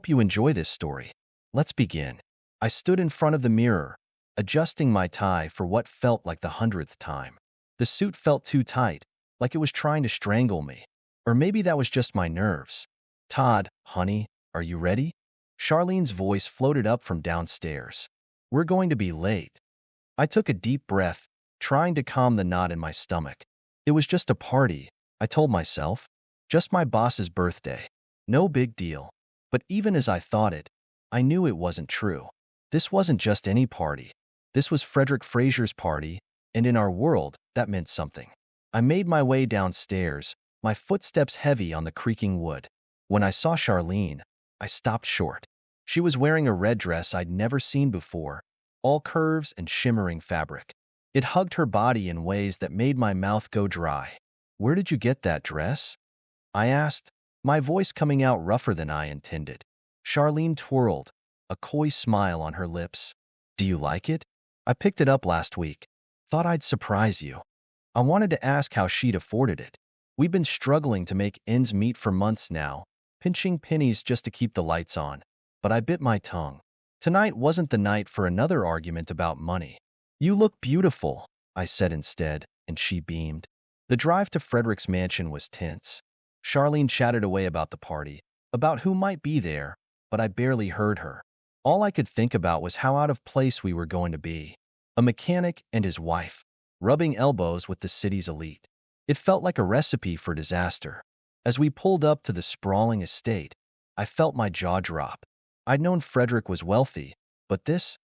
hope you enjoy this story. Let's begin. I stood in front of the mirror, adjusting my tie for what felt like the 100th time. The suit felt too tight, like it was trying to strangle me. Or maybe that was just my nerves. Todd, honey, are you ready? Charlene's voice floated up from downstairs. We're going to be late. I took a deep breath, trying to calm the knot in my stomach. It was just a party, I told myself. Just my boss's birthday. No big deal. But even as I thought it, I knew it wasn't true. This wasn't just any party. This was Frederick Fraser's party, and in our world, that meant something. I made my way downstairs, my footsteps heavy on the creaking wood. When I saw Charlene, I stopped short. She was wearing a red dress I'd never seen before, all curves and shimmering fabric. It hugged her body in ways that made my mouth go dry. Where did you get that dress? I asked, my voice coming out rougher than I intended. Charlene twirled, a coy smile on her lips. Do you like it? I picked it up last week. Thought I'd surprise you. I wanted to ask how she'd afforded it. We've been struggling to make ends meet for months now, pinching pennies just to keep the lights on. But I bit my tongue. Tonight wasn't the night for another argument about money. You look beautiful, I said instead, and she beamed. The drive to Frederick's mansion was tense. Charlene chatted away about the party, about who might be there, but I barely heard her. All I could think about was how out of place we were going to be. A mechanic and his wife, rubbing elbows with the city's elite. It felt like a recipe for disaster. As we pulled up to the sprawling estate, I felt my jaw drop. I'd known Frederick was wealthy, but this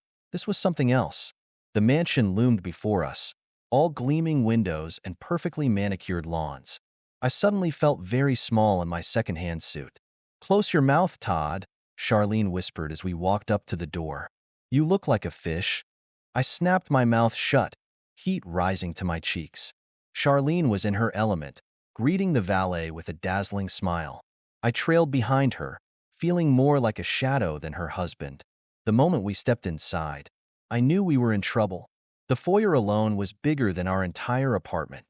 was something else. The mansion loomed before us, all gleaming windows and perfectly manicured lawns. I suddenly felt very small in my second-hand suit. Close your mouth, Todd, Charlene whispered as we walked up to the door. You look like a fish. I snapped my mouth shut, heat rising to my cheeks. Charlene was in her element, greeting the valet with a dazzling smile. I trailed behind her, feeling more like a shadow than her husband. The moment we stepped inside, I knew we were in trouble. The foyer alone was bigger than our entire apartment.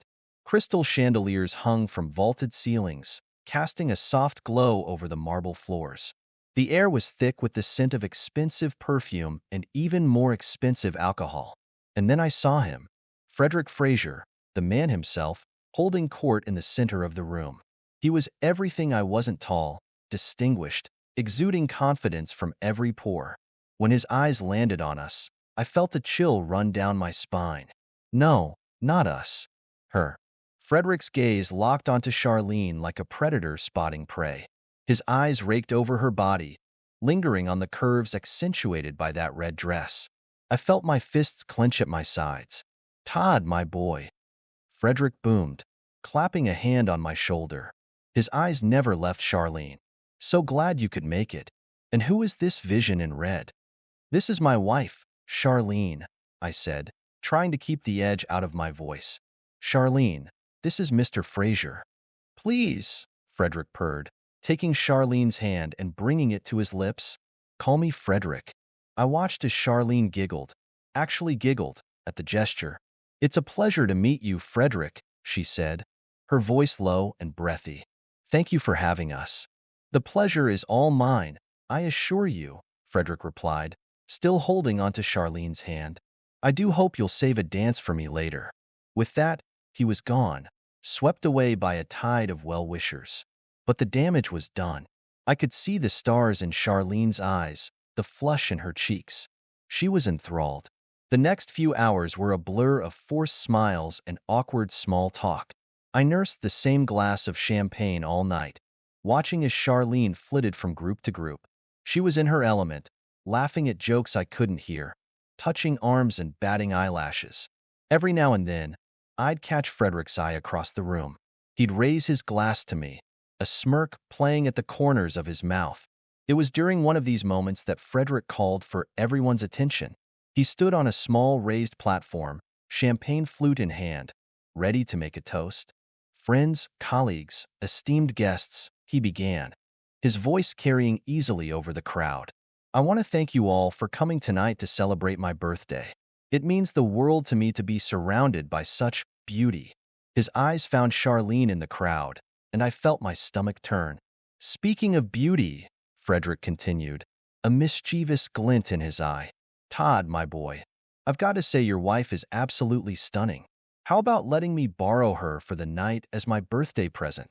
Crystal chandeliers hung from vaulted ceilings, casting a soft glow over the marble floors. The air was thick with the scent of expensive perfume and even more expensive alcohol. And then I saw him, Frederick Fraser, the man himself, holding court in the center of the room. He was everything I wasn't: tall, distinguished, exuding confidence from every pore. When his eyes landed on us, I felt a chill run down my spine. No, not us. Her. Frederick's gaze locked onto Charlene like a predator spotting prey. His eyes raked over her body, lingering on the curves accentuated by that red dress. I felt my fists clench at my sides. Todd, my boy. Frederick boomed, clapping a hand on my shoulder. His eyes never left Charlene. So glad you could make it. And who is this vision in red? This is my wife, Charlene, I said, trying to keep the edge out of my voice. Charlene, this is Mr. Fraser. Please, Frederick purred, taking Charlene's hand and bringing it to his lips. Call me Frederick. I watched as Charlene giggled, actually giggled, at the gesture. It's a pleasure to meet you, Frederick, she said, her voice low and breathy. Thank you for having us. The pleasure is all mine, I assure you, Frederick replied, still holding onto Charlene's hand. I do hope you'll save a dance for me later. With that, he was gone, swept away by a tide of well-wishers. But the damage was done. I could see the stars in Charlene's eyes, the flush in her cheeks. She was enthralled. The next few hours were a blur of forced smiles and awkward small talk. I nursed the same glass of champagne all night, watching as Charlene flitted from group to group. She was in her element, laughing at jokes I couldn't hear, touching arms and batting eyelashes. Every now and then, I'd catch Frederick's eye across the room. He'd raise his glass to me, a smirk playing at the corners of his mouth. It was during one of these moments that Frederick called for everyone's attention. He stood on a small raised platform, champagne flute in hand, ready to make a toast. Friends, colleagues, esteemed guests, he began, his voice carrying easily over the crowd. I want to thank you all for coming tonight to celebrate my birthday. It means the world to me to be surrounded by such beauty. His eyes found Charlene in the crowd, and I felt my stomach turn. Speaking of beauty, Frederick continued, a mischievous glint in his eye. Todd, my boy, I've got to say your wife is absolutely stunning. How about letting me borrow her for the night as my birthday present?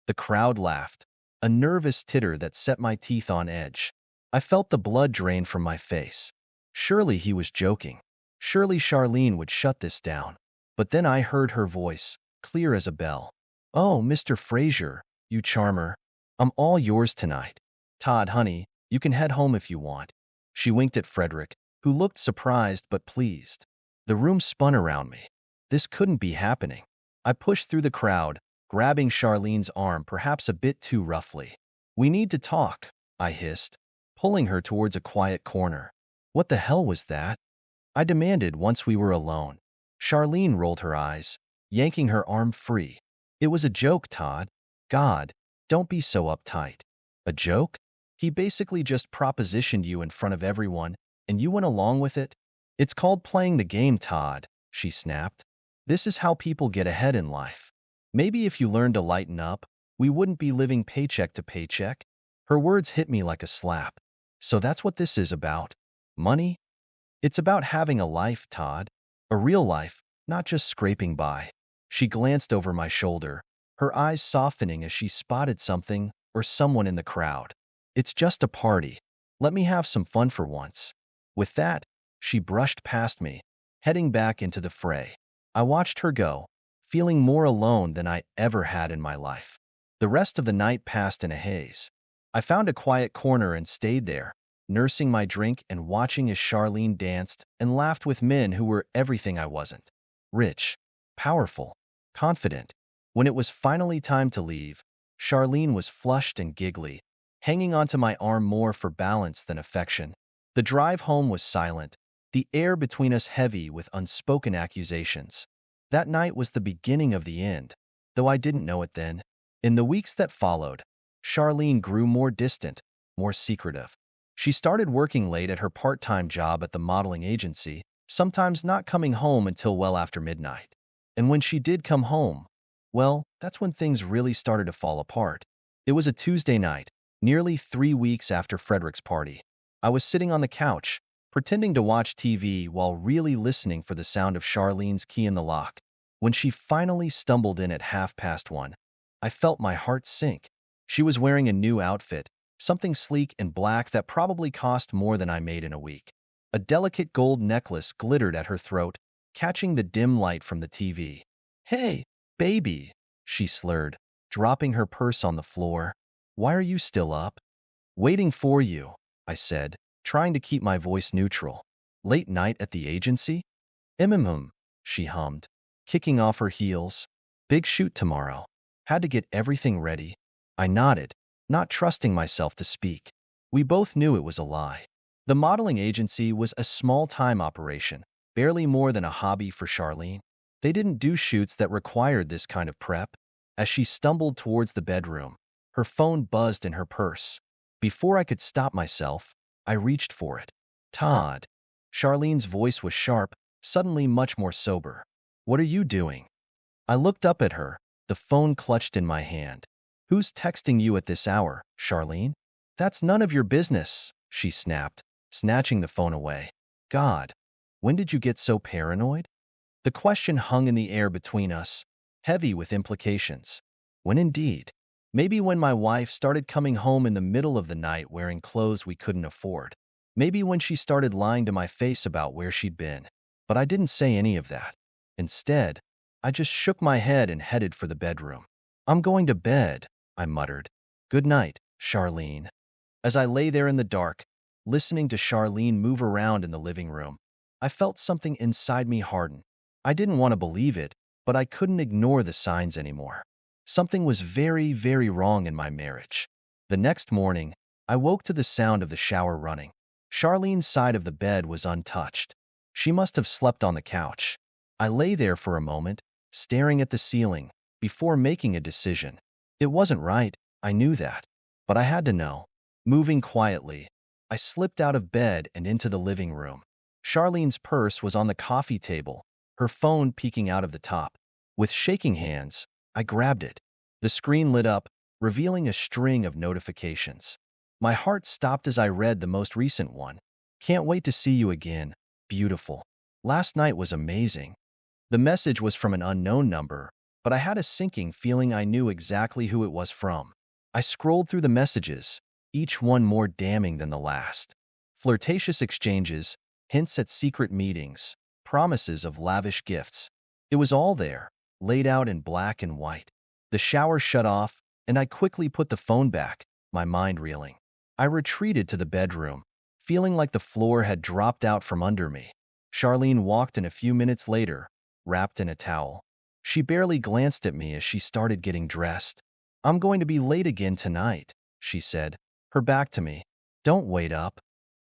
The crowd laughed, a nervous titter that set my teeth on edge. I felt the blood drain from my face. Surely he was joking. Surely Charlene would shut this down. But then I heard her voice, clear as a bell. Oh, Mr. Fraser, you charmer. I'm all yours tonight. Todd, honey, you can head home if you want. She winked at Frederick, who looked surprised but pleased. The room spun around me. This couldn't be happening. I pushed through the crowd, grabbing Charlene's arm perhaps a bit too roughly. We need to talk, I hissed, pulling her towards a quiet corner. What the hell was that? I demanded once we were alone. Charlene rolled her eyes, yanking her arm free. It was a joke, Todd. God, don't be so uptight. A joke? He basically just propositioned you in front of everyone, and you went along with it? It's called playing the game, Todd, she snapped. This is how people get ahead in life. Maybe if you learned to lighten up, we wouldn't be living paycheck to paycheck. Her words hit me like a slap. So that's what this is about? Money? It's about having a life, Todd. A real life, not just scraping by. She glanced over my shoulder, her eyes softening as she spotted something or someone in the crowd. It's just a party. Let me have some fun for once. With that, she brushed past me, heading back into the fray. I watched her go, feeling more alone than I ever had in my life. The rest of the night passed in a haze. I found a quiet corner and stayed there, nursing my drink and watching as Charlene danced and laughed with men who were everything I wasn't. Rich, powerful, confident. When it was finally time to leave, Charlene was flushed and giggly, hanging onto my arm more for balance than affection. The drive home was silent, the air between us heavy with unspoken accusations. That night was the beginning of the end, though I didn't know it then. In the weeks that followed, Charlene grew more distant, more secretive. She started working late at her part-time job at the modeling agency, sometimes not coming home until well after midnight. And when she did come home, well, that's when things really started to fall apart. It was a Tuesday night, nearly 3 weeks after Frederick's party. I was sitting on the couch, pretending to watch TV while really listening for the sound of Charlene's key in the lock. When she finally stumbled in at 1:30, I felt my heart sink. She was wearing a new outfit, something sleek and black that probably cost more than I made in a week. A delicate gold necklace glittered at her throat, catching the dim light from the TV. Hey, baby, she slurred, dropping her purse on the floor. Why are you still up? Waiting for you, I said, trying to keep my voice neutral. Late night at the agency? She hummed, kicking off her heels. Big shoot tomorrow. Had to get everything ready. I nodded, not trusting myself to speak. We both knew it was a lie. The modeling agency was a small-time operation, barely more than a hobby for Charlene. They didn't do shoots that required this kind of prep. As she stumbled towards the bedroom, her phone buzzed in her purse. Before I could stop myself, I reached for it. Todd. Charlene's voice was sharp, suddenly much more sober. What are you doing? I looked up at her, the phone clutched in my hand. Who's texting you at this hour, Charlene? That's none of your business, she snapped, snatching the phone away. God, when did you get so paranoid? The question hung in the air between us, heavy with implications. When indeed? Maybe when my wife started coming home in the middle of the night wearing clothes we couldn't afford. Maybe when she started lying to my face about where she'd been. But I didn't say any of that. Instead, I just shook my head and headed for the bedroom. I'm going to bed, I muttered. Good night, Charlene. As I lay there in the dark, listening to Charlene move around in the living room, I felt something inside me harden. I didn't want to believe it, but I couldn't ignore the signs anymore. Something was very, very wrong in my marriage. The next morning, I woke to the sound of the shower running. Charlene's side of the bed was untouched. She must have slept on the couch. I lay there for a moment, staring at the ceiling, before making a decision. It wasn't right, I knew that. But I had to know. Moving quietly, I slipped out of bed and into the living room. Charlene's purse was on the coffee table, her phone peeking out of the top. With shaking hands, I grabbed it. The screen lit up, revealing a string of notifications. My heart stopped as I read the most recent one. Can't wait to see you again. Beautiful. Last night was amazing. The message was from an unknown number, but I had a sinking feeling I knew exactly who it was from. I scrolled through the messages, each one more damning than the last. Flirtatious exchanges, hints at secret meetings, promises of lavish gifts. It was all there, laid out in black and white. The shower shut off, and I quickly put the phone back, my mind reeling. I retreated to the bedroom, feeling like the floor had dropped out from under me. Charlene walked in a few minutes later, wrapped in a towel. She barely glanced at me as she started getting dressed. I'm going to be late again tonight, she said, her back to me. Don't wait up.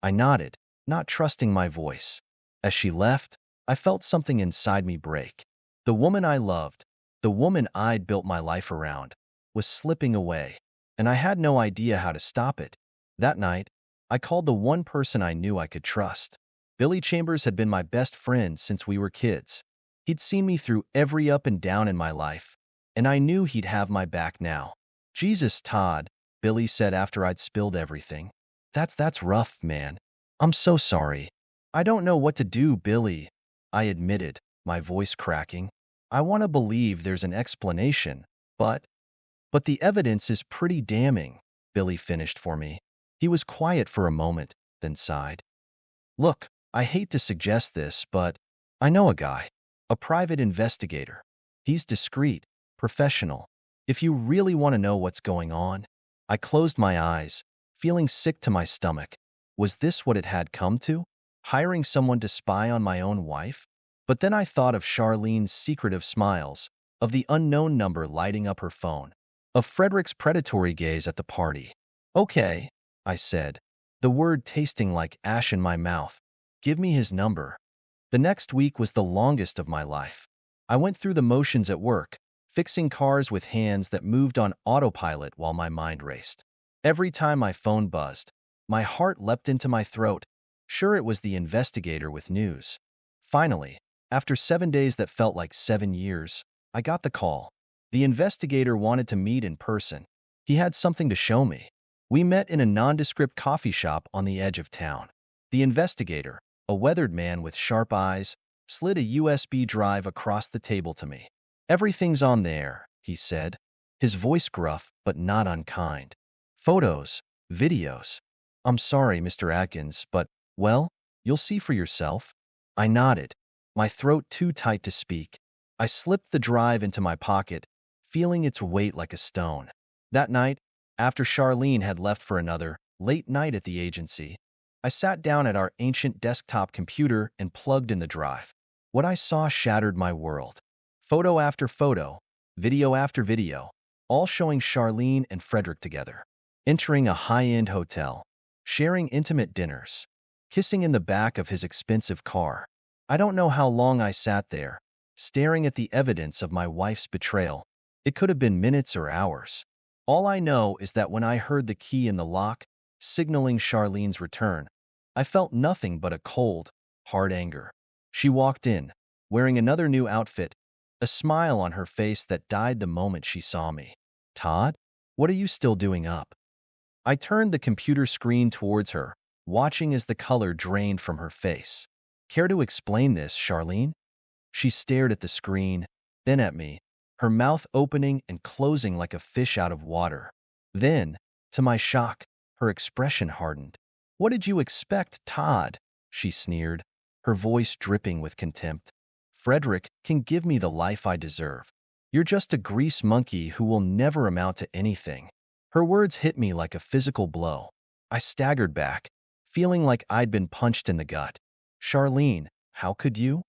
I nodded, not trusting my voice. As she left, I felt something inside me break. The woman I loved, the woman I'd built my life around, was slipping away, and I had no idea how to stop it. That night, I called the one person I knew I could trust. Billy Chambers had been my best friend since we were kids. He'd seen me through every up and down in my life, and I knew he'd have my back now. Jesus, Todd, Billy said after I'd spilled everything. That's rough, man. I'm so sorry. I don't know what to do, Billy, I admitted, my voice cracking. I want to believe there's an explanation, but the evidence is pretty damning, Billy finished for me. He was quiet for a moment, then sighed. Look, I hate to suggest this, but I know a guy, a private investigator. He's discreet, professional. If you really want to know what's going on, I closed my eyes, feeling sick to my stomach. Was this what it had come to? Hiring someone to spy on my own wife? But then I thought of Charlene's secretive smiles, of the unknown number lighting up her phone, of Frederick's predatory gaze at the party. Okay, I said, the word tasting like ash in my mouth. Give me his number. The next week was the longest of my life. I went through the motions at work, fixing cars with hands that moved on autopilot while my mind raced. Every time my phone buzzed, my heart leapt into my throat. Sure, it was the investigator with news. Finally, after 7 days that felt like 7 years, I got the call. The investigator wanted to meet in person. He had something to show me. We met in a nondescript coffee shop on the edge of town. The investigator, a weathered man with sharp eyes, slid a USB drive across the table to me. Everything's on there, he said, his voice gruff but not unkind. Photos, videos. I'm sorry, Mr. Atkins, but, well, you'll see for yourself. I nodded, my throat too tight to speak. I slipped the drive into my pocket, feeling its weight like a stone. That night, after Charlene had left for another late night at the agency, I sat down at our ancient desktop computer and plugged in the drive. What I saw shattered my world. Photo after photo, video after video, all showing Charlene and Frederick together, entering a high-end hotel, sharing intimate dinners, kissing in the back of his expensive car. I don't know how long I sat there, staring at the evidence of my wife's betrayal. It could have been minutes or hours. All I know is that when I heard the key in the lock, signaling Charlene's return, I felt nothing but a cold, hard anger. She walked in, wearing another new outfit, a smile on her face that died the moment she saw me. Todd, what are you still doing up? I turned the computer screen towards her, watching as the color drained from her face. Care to explain this, Charlene? She stared at the screen, then at me, her mouth opening and closing like a fish out of water. Then, to my shock, her expression hardened. What did you expect, Todd? She sneered, her voice dripping with contempt. Frederick can give me the life I deserve. You're just a grease monkey who will never amount to anything. Her words hit me like a physical blow. I staggered back, feeling like I'd been punched in the gut. Charlene, how could you?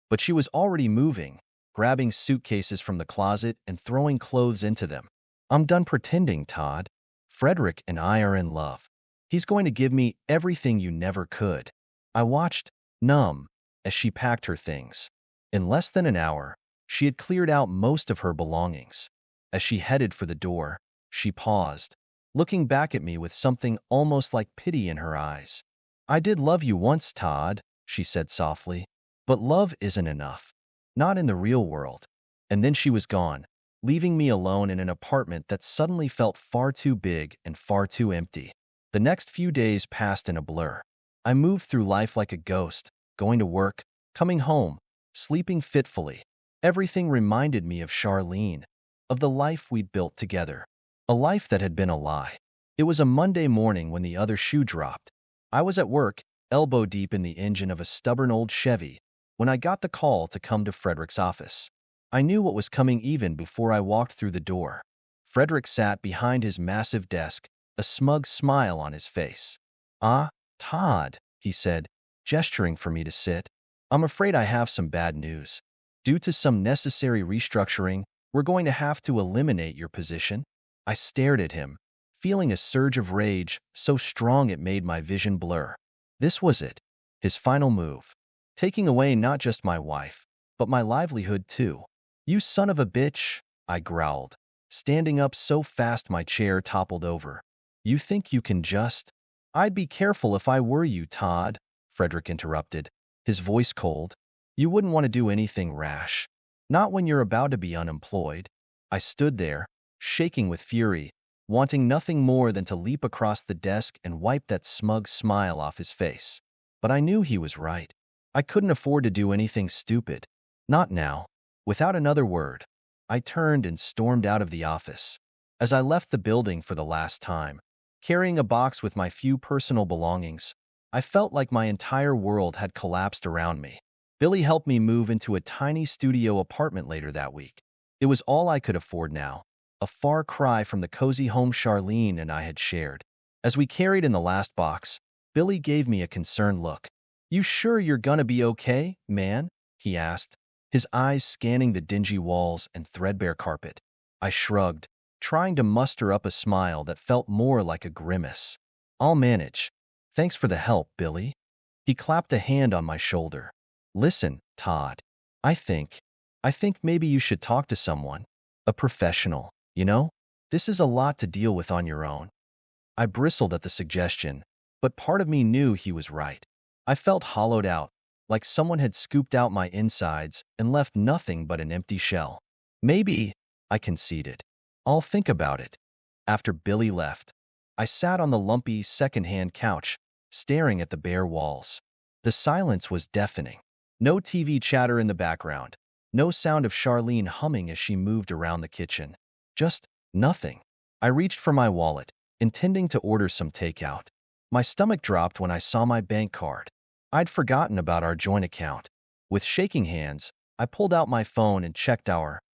But she was already moving, grabbing suitcases from the closet and throwing clothes into them. I'm done pretending, Todd. Frederick and I are in love. He's going to give me everything you never could. I watched, numb, as she packed her things. In less than an hour, she had cleared out most of her belongings. As she headed for the door, she paused, looking back at me with something almost like pity in her eyes. I did love you once, Todd, she said softly, but love isn't enough. Not in the real world. And then she was gone, leaving me alone in an apartment that suddenly felt far too big and far too empty. The next few days passed in a blur. I moved through life like a ghost, going to work, coming home, sleeping fitfully. Everything reminded me of Charlene, of the life we'd built together. A life that had been a lie. It was a Monday morning when the other shoe dropped. I was at work, elbow deep in the engine of a stubborn old Chevy, when I got the call to come to Frederick's office. I knew what was coming even before I walked through the door. Frederick sat behind his massive desk, a smug smile on his face. "Ah, Todd," he said, gesturing for me to sit. "I'm afraid I have some bad news. Due to some necessary restructuring, we're going to have to eliminate your position." I stared at him, feeling a surge of rage so strong it made my vision blur. This was it, his final move. Taking away not just my wife, but my livelihood too. "You son of a bitch," I growled, standing up so fast my chair toppled over. "You think you can just—" "I'd be careful if I were you, Todd," Frederick interrupted, his voice cold. "You wouldn't want to do anything rash. Not when you're about to be unemployed." I stood there, shaking with fury, wanting nothing more than to leap across the desk and wipe that smug smile off his face. But I knew he was right. I couldn't afford to do anything stupid. Not now. Without another word, I turned and stormed out of the office. As I left the building for the last time, carrying a box with my few personal belongings, I felt like my entire world had collapsed around me. Billy helped me move into a tiny studio apartment later that week. It was all I could afford now, a far cry from the cozy home Charlene and I had shared. As we carried in the last box, Billy gave me a concerned look. "You sure you're gonna be okay, man?" he asked, his eyes scanning the dingy walls and threadbare carpet. I shrugged, trying to muster up a smile that felt more like a grimace. "I'll manage. Thanks for the help, Billy." He clapped a hand on my shoulder. "Listen, Todd, I think, I think maybe you should talk to someone. A professional, you know? This is a lot to deal with on your own." I bristled at the suggestion, but part of me knew he was right. I felt hollowed out, like someone had scooped out my insides and left nothing but an empty shell. "Maybe," I conceded. "I'll think about it." After Billy left, I sat on the lumpy second-hand couch, staring at the bare walls. The silence was deafening. No TV chatter in the background. No sound of Charlene humming as she moved around the kitchen. Just nothing. I reached for my wallet, intending to order some takeout. My stomach dropped when I saw my bank card. I'd forgotten about our joint account. With shaking hands, I pulled out my phone and checked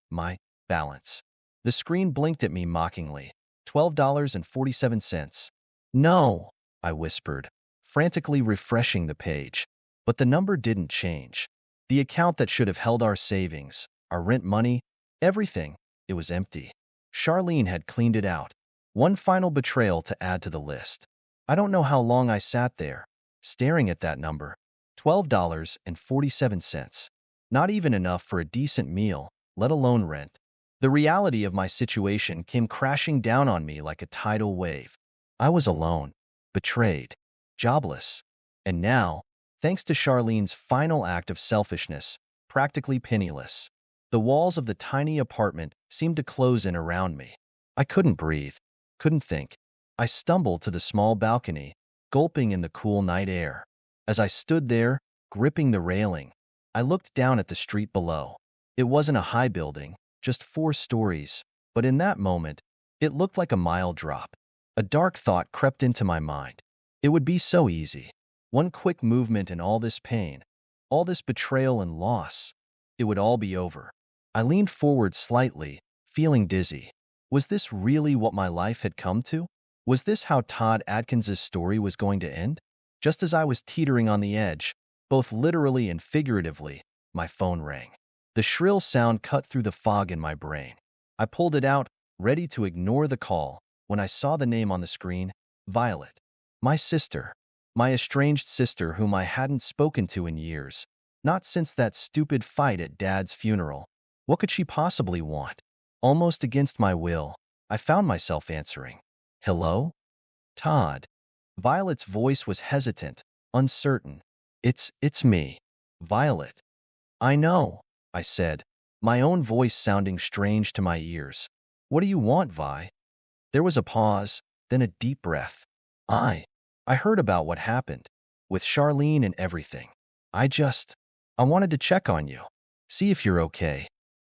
my balance. The screen blinked at me mockingly. $12.47. "No," I whispered, frantically refreshing the page. But the number didn't change. The account that should have held our savings, our rent money, everything, it was empty. Charlene had cleaned it out. One final betrayal to add to the list. I don't know how long I sat there, staring at that number. $12.47. Not even enough for a decent meal, let alone rent. The reality of my situation came crashing down on me like a tidal wave. I was alone, betrayed, jobless, and now, thanks to Charlene's final act of selfishness, practically penniless. The walls of the tiny apartment seemed to close in around me. I couldn't breathe, couldn't think. I stumbled to the small balcony, gulping in the cool night air. As I stood there, gripping the railing, I looked down at the street below. It wasn't a high building, just 4 stories, but in that moment, it looked like a mile drop. A dark thought crept into my mind. It would be so easy. One quick movement and all this pain, all this betrayal and loss, it would all be over. I leaned forward slightly, feeling dizzy. Was this really what my life had come to? Was this how Todd Adkins's story was going to end? Just as I was teetering on the edge, both literally and figuratively, my phone rang. The shrill sound cut through the fog in my brain. I pulled it out, ready to ignore the call, when I saw the name on the screen, Violet. My sister. My estranged sister whom I hadn't spoken to in years. Not since that stupid fight at Dad's funeral. What could she possibly want? Almost against my will, I found myself answering. "Hello? Todd." Violet's voice was hesitant, uncertain. It's me, Violet." "I know," I said, my own voice sounding strange to my ears. "What do you want, Vi?" There was a pause, then a deep breath. I, I heard about what happened with Charlene and everything. I just, I wanted to check on you, see if you're okay.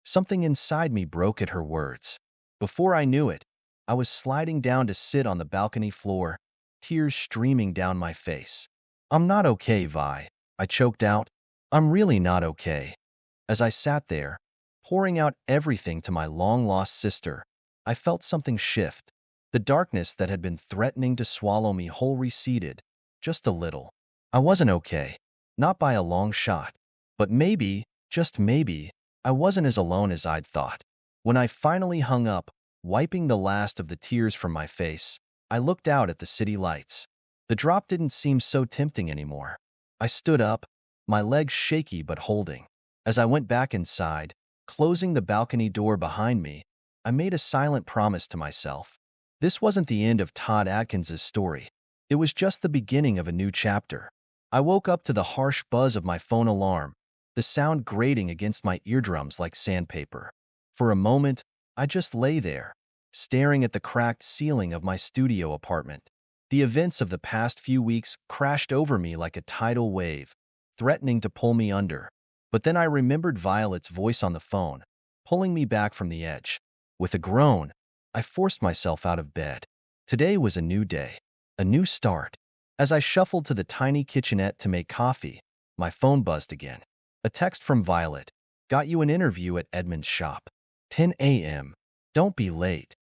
Something inside me broke at her words. Before I knew it, I was sliding down to sit on the balcony floor, tears streaming down my face. I'm not okay, Vi, I choked out. I'm really not okay. As I sat there, pouring out everything to my long-lost sister, I felt something shift. The darkness that had been threatening to swallow me whole receded, just a little. I wasn't okay, not by a long shot, but maybe, just maybe, I wasn't as alone as I'd thought. When I finally hung up, wiping the last of the tears from my face, I looked out at the city lights. The drop didn't seem so tempting anymore. I stood up, my legs shaky but holding. As I went back inside, closing the balcony door behind me, I made a silent promise to myself. This wasn't the end of Todd Adkins's story. It was just the beginning of a new chapter. I woke up to the harsh buzz of my phone alarm, the sound grating against my eardrums like sandpaper. For a moment, I just lay there, staring at the cracked ceiling of my studio apartment. The events of the past few weeks crashed over me like a tidal wave, threatening to pull me under. But then I remembered Violet's voice on the phone, pulling me back from the edge. With a groan, I forced myself out of bed. Today was a new day, a new start. As I shuffled to the tiny kitchenette to make coffee, my phone buzzed again. A text from Violet. Got you an interview at Edmund's shop. 10 a.m. Don't be late.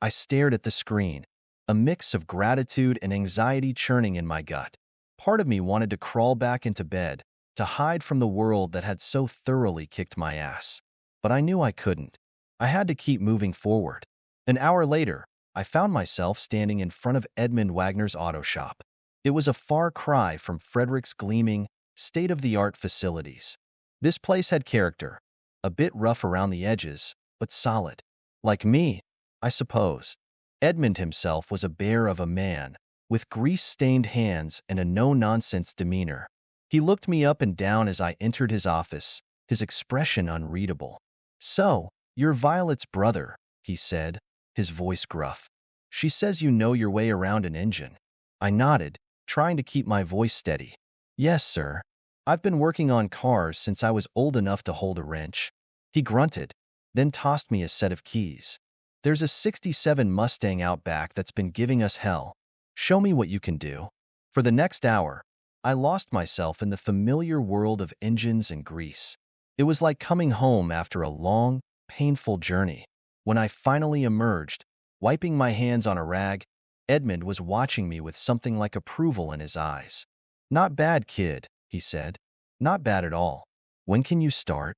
I stared at the screen, a mix of gratitude and anxiety churning in my gut. Part of me wanted to crawl back into bed, to hide from the world that had so thoroughly kicked my ass. But I knew I couldn't. I had to keep moving forward. An hour later, I found myself standing in front of Edmund Wagner's auto shop. It was a far cry from Frederick's gleaming, state-of-the-art facilities. This place had character, a bit rough around the edges, but solid. Like me, I suppose. Edmund himself was a bear of a man, with grease-stained hands and a no-nonsense demeanor. He looked me up and down as I entered his office, his expression unreadable. "So, you're Violet's brother," he said, his voice gruff. "She says you know your way around an engine." I nodded, trying to keep my voice steady. "Yes, sir. I've been working on cars since I was old enough to hold a wrench." He grunted, then tossed me a set of keys. "There's a '67 Mustang out back that's been giving us hell. Show me what you can do." For the next hour, I lost myself in the familiar world of engines and grease. It was like coming home after a long, painful journey. When I finally emerged, wiping my hands on a rag, Edmund was watching me with something like approval in his eyes. "Not bad, kid," he said. "Not bad at all. When can you start?"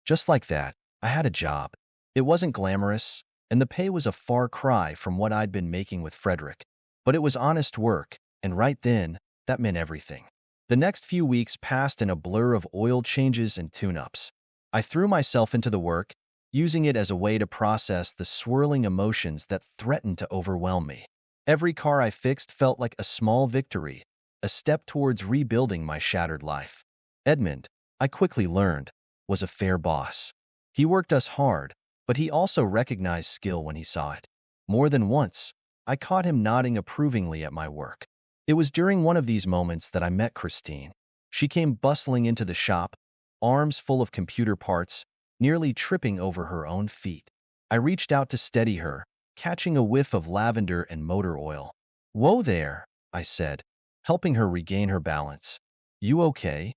Just like that, I had a job. It wasn't glamorous, and the pay was a far cry from what I'd been making with Frederick. But it was honest work, and right then, that meant everything. The next few weeks passed in a blur of oil changes and tune-ups. I threw myself into the work, using it as a way to process the swirling emotions that threatened to overwhelm me. Every car I fixed felt like a small victory, a step towards rebuilding my shattered life. Edmund, I quickly learned, was a fair boss. He worked us hard, but he also recognized skill when he saw it. More than once, I caught him nodding approvingly at my work. It was during one of these moments that I met Christine. She came bustling into the shop, arms full of computer parts, nearly tripping over her own feet. I reached out to steady her, catching a whiff of lavender and motor oil. "Whoa there," I said, helping her regain her balance. "You okay?"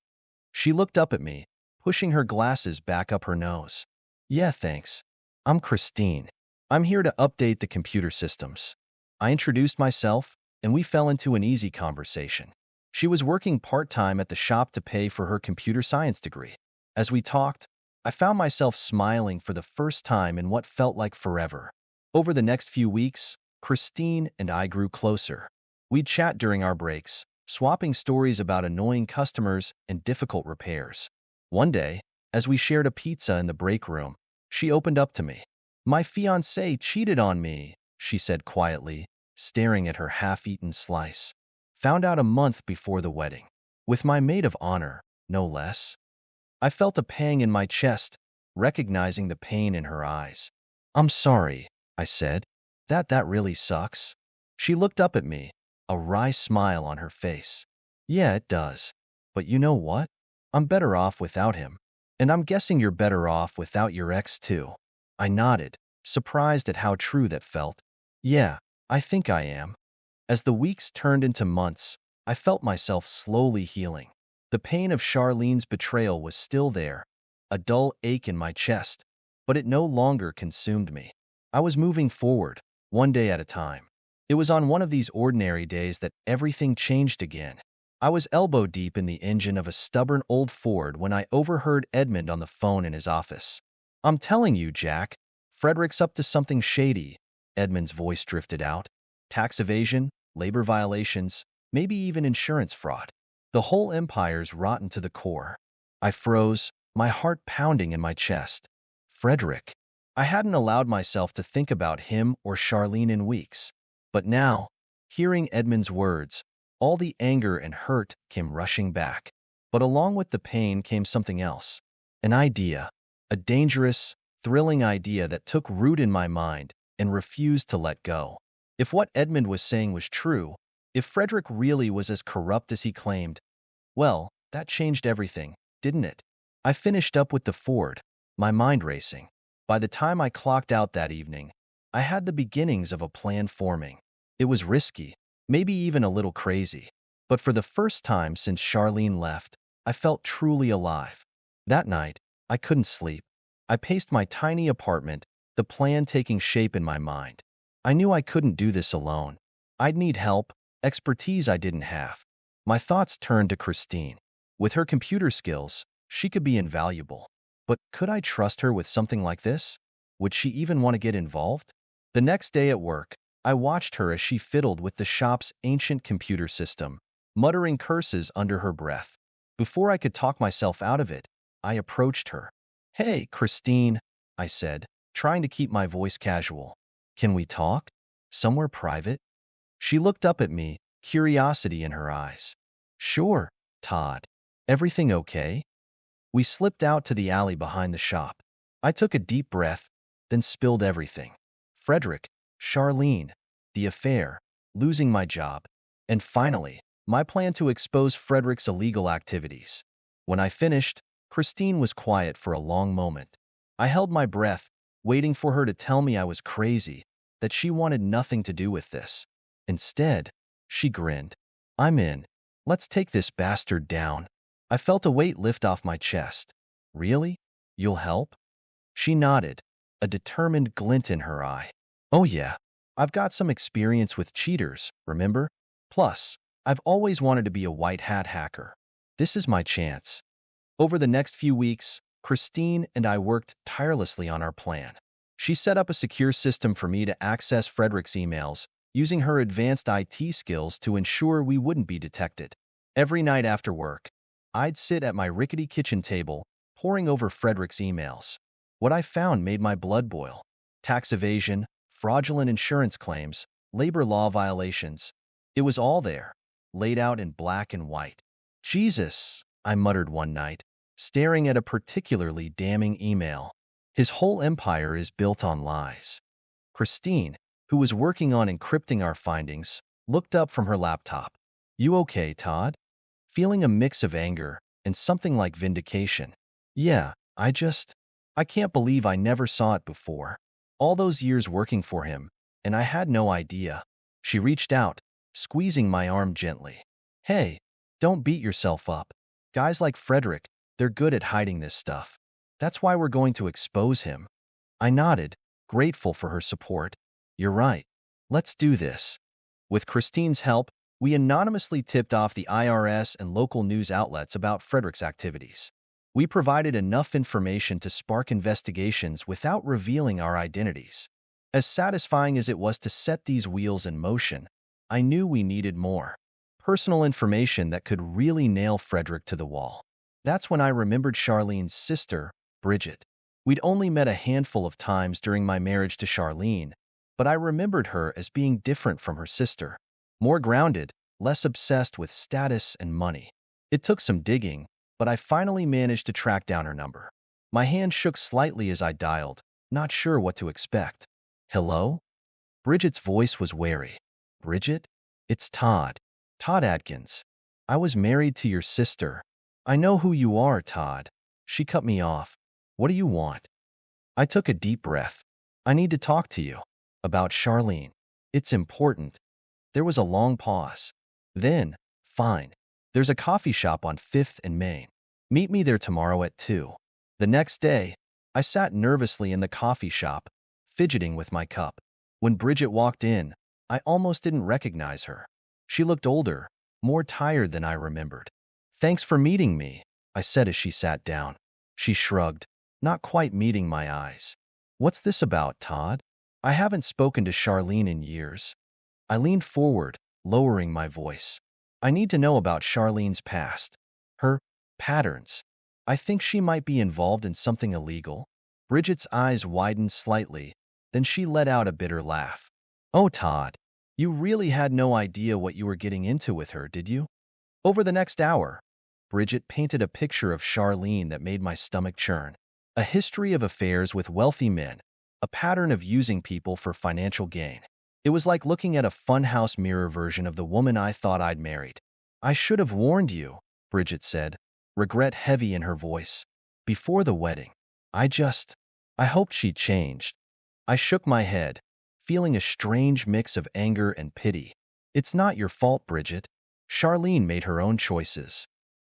She looked up at me, pushing her glasses back up her nose. "Yeah, thanks. I'm Christine. I'm here to update the computer systems." I introduced myself, and we fell into an easy conversation. She was working part-time at the shop to pay for her computer science degree. As we talked, I found myself smiling for the first time in what felt like forever. Over the next few weeks, Christine and I grew closer. We'd chat during our breaks, swapping stories about annoying customers and difficult repairs. One day, as we shared a pizza in the break room, she opened up to me. "My fiancé cheated on me," she said quietly, staring at her half-eaten slice. "Found out a month before the wedding. With my maid of honor, no less." I felt a pang in my chest, recognizing the pain in her eyes. "I'm sorry," I said. That really sucks." She looked up at me, a wry smile on her face. Yeah, it does. But you know what? I'm better off without him. And I'm guessing you're better off without your ex too. I nodded, surprised at how true that felt. Yeah, I think I am. As the weeks turned into months, I felt myself slowly healing. The pain of Charlene's betrayal was still there, a dull ache in my chest, but it no longer consumed me. I was moving forward, one day at a time. It was on one of these ordinary days that everything changed again. I was elbow deep in the engine of a stubborn old Ford when I overheard Edmund on the phone in his office. I'm telling you, Jack, Frederick's up to something shady, Edmund's voice drifted out. Tax evasion, labor violations, maybe even insurance fraud. The whole empire's rotten to the core. I froze, my heart pounding in my chest. Frederick. I hadn't allowed myself to think about him or Charlene in weeks. But now, hearing Edmund's words, all the anger and hurt came rushing back. But along with the pain came something else. An idea. A dangerous, thrilling idea that took root in my mind and refused to let go. If what Edmund was saying was true, if Frederick really was as corrupt as he claimed, well, that changed everything, didn't it? I finished up with the Ford, my mind racing. By the time I clocked out that evening, I had the beginnings of a plan forming. It was risky, maybe even a little crazy. But for the first time since Charlene left, I felt truly alive. That night, I couldn't sleep. I paced my tiny apartment, the plan taking shape in my mind. I knew I couldn't do this alone. I'd need help, expertise I didn't have. My thoughts turned to Christine. With her computer skills, she could be invaluable. But could I trust her with something like this? Would she even want to get involved? The next day at work, I watched her as she fiddled with the shop's ancient computer system, muttering curses under her breath. Before I could talk myself out of it, I approached her. Hey, Christine, I said, trying to keep my voice casual. Can we talk? Somewhere private? She looked up at me, curiosity in her eyes. Sure, Todd. Everything okay? We slipped out to the alley behind the shop. I took a deep breath, then spilled everything. Frederick, Charlene, the affair, losing my job, and finally, my plan to expose Frederick's illegal activities. When I finished, Christine was quiet for a long moment. I held my breath, waiting for her to tell me I was crazy, that she wanted nothing to do with this. Instead, she grinned. I'm in. Let's take this bastard down. I felt a weight lift off my chest. Really? You'll help? She nodded, a determined glint in her eye. Oh yeah, I've got some experience with cheaters, remember? Plus, I've always wanted to be a white hat hacker. This is my chance. Over the next few weeks, Christine and I worked tirelessly on our plan. She set up a secure system for me to access Frederick's emails, using her advanced IT skills to ensure we wouldn't be detected. Every night after work, I'd sit at my rickety kitchen table, poring over Frederick's emails. What I found made my blood boil. Tax evasion, fraudulent insurance claims, labor law violations. It was all there, laid out in black and white. Jesus, I muttered one night, staring at a particularly damning email. His whole empire is built on lies. Christine, who was working on encrypting our findings, looked up from her laptop. You okay, Todd? Feeling a mix of anger and something like vindication. Yeah, I can't believe I never saw it before. All those years working for him, and I had no idea. She reached out, squeezing my arm gently. Hey, don't beat yourself up. Guys like Frederick, they're good at hiding this stuff. That's why we're going to expose him. I nodded, grateful for her support. You're right. Let's do this. With Christine's help, we anonymously tipped off the IRS and local news outlets about Frederick's activities. We provided enough information to spark investigations without revealing our identities. As satisfying as it was to set these wheels in motion, I knew we needed more. Personal information that could really nail Frederick to the wall. That's when I remembered Charlene's sister, Bridget. We'd only met a handful of times during my marriage to Charlene, but I remembered her as being different from her sister. More grounded, less obsessed with status and money. It took some digging, but I finally managed to track down her number. My hand shook slightly as I dialed, not sure what to expect. Hello? Bridget's voice was wary. Bridget? It's Todd. Todd Atkins. I was married to your sister. I know who you are, Todd. She cut me off. What do you want? I took a deep breath. I need to talk to you. About Charlene. It's important. There was a long pause. Then, fine. There's a coffee shop on 5th and Main. Meet me there tomorrow at 2. The next day, I sat nervously in the coffee shop, fidgeting with my cup. When Bridget walked in, I almost didn't recognize her. She looked older, more tired than I remembered. Thanks for meeting me, I said as she sat down. She shrugged, not quite meeting my eyes. What's this about, Todd? I haven't spoken to Charlene in years. I leaned forward, lowering my voice. I need to know about Charlene's past. Her patterns. I think she might be involved in something illegal. Bridget's eyes widened slightly, then she let out a bitter laugh. Oh, Todd, you really had no idea what you were getting into with her, did you? Over the next hour, Bridget painted a picture of Charlene that made my stomach churn. A history of affairs with wealthy men, a pattern of using people for financial gain. It was like looking at a funhouse mirror version of the woman I thought I'd married. I should have warned you, Bridget said, regret heavy in her voice. Before the wedding, I hoped she'd changed. I shook my head, feeling a strange mix of anger and pity. It's not your fault, Bridget. Charlene made her own choices.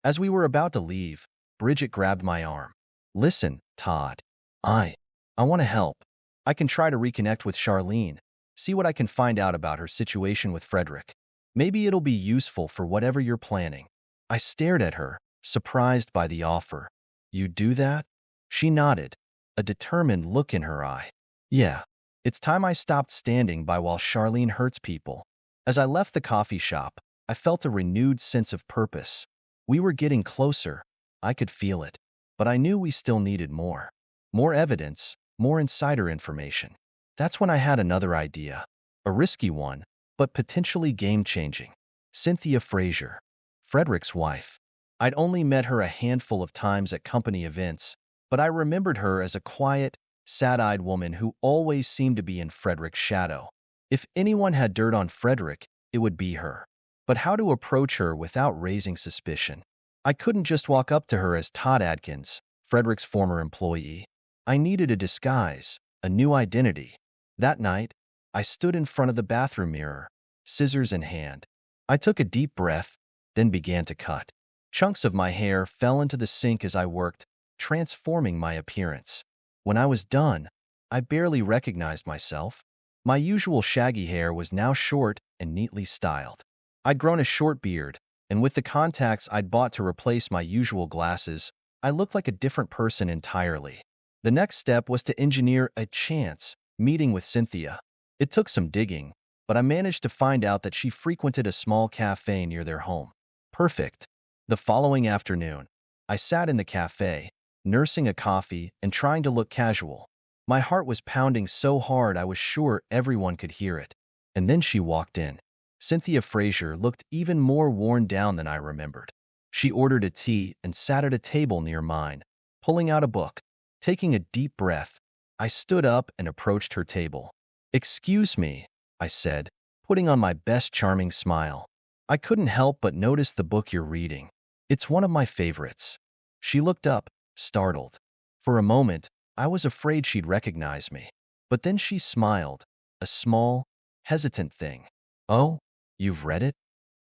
As we were about to leave, Bridget grabbed my arm. Listen, Todd. I want to help. I can try to reconnect with Charlene, see what I can find out about her situation with Frederick. Maybe it'll be useful for whatever you're planning. I stared at her, surprised by the offer. You do that? She nodded, a determined look in her eye. Yeah, it's time I stopped standing by while Charlene hurts people. As I left the coffee shop, I felt a renewed sense of purpose. We were getting closer. I could feel it. But I knew we still needed more. More evidence, more insider information. That's when I had another idea. A risky one, but potentially game-changing. Cynthia Frazier, Frederick's wife. I'd only met her a handful of times at company events, but I remembered her as a quiet, sad-eyed woman who always seemed to be in Frederick's shadow. If anyone had dirt on Frederick, it would be her. But how to approach her without raising suspicion? I couldn't just walk up to her as Todd Atkins, Frederick's former employee. I needed a disguise, a new identity. That night, I stood in front of the bathroom mirror, scissors in hand. I took a deep breath, then began to cut. Chunks of my hair fell into the sink as I worked, transforming my appearance. When I was done, I barely recognized myself. My usual shaggy hair was now short and neatly styled. I'd grown a short beard, and with the contacts I'd bought to replace my usual glasses, I looked like a different person entirely. The next step was to engineer a chance meeting with Cynthia. It took some digging, but I managed to find out that she frequented a small cafe near their home. Perfect. The following afternoon, I sat in the cafe, nursing a coffee and trying to look casual. My heart was pounding so hard I was sure everyone could hear it. And then she walked in. Cynthia Frazier looked even more worn down than I remembered. She ordered a tea and sat at a table near mine, pulling out a book. Taking a deep breath, I stood up and approached her table. Excuse me, I said, putting on my best charming smile. I couldn't help but notice the book you're reading. It's one of my favorites. She looked up, startled. For a moment, I was afraid she'd recognize me. But then she smiled, a small, hesitant thing. Oh, you've read it?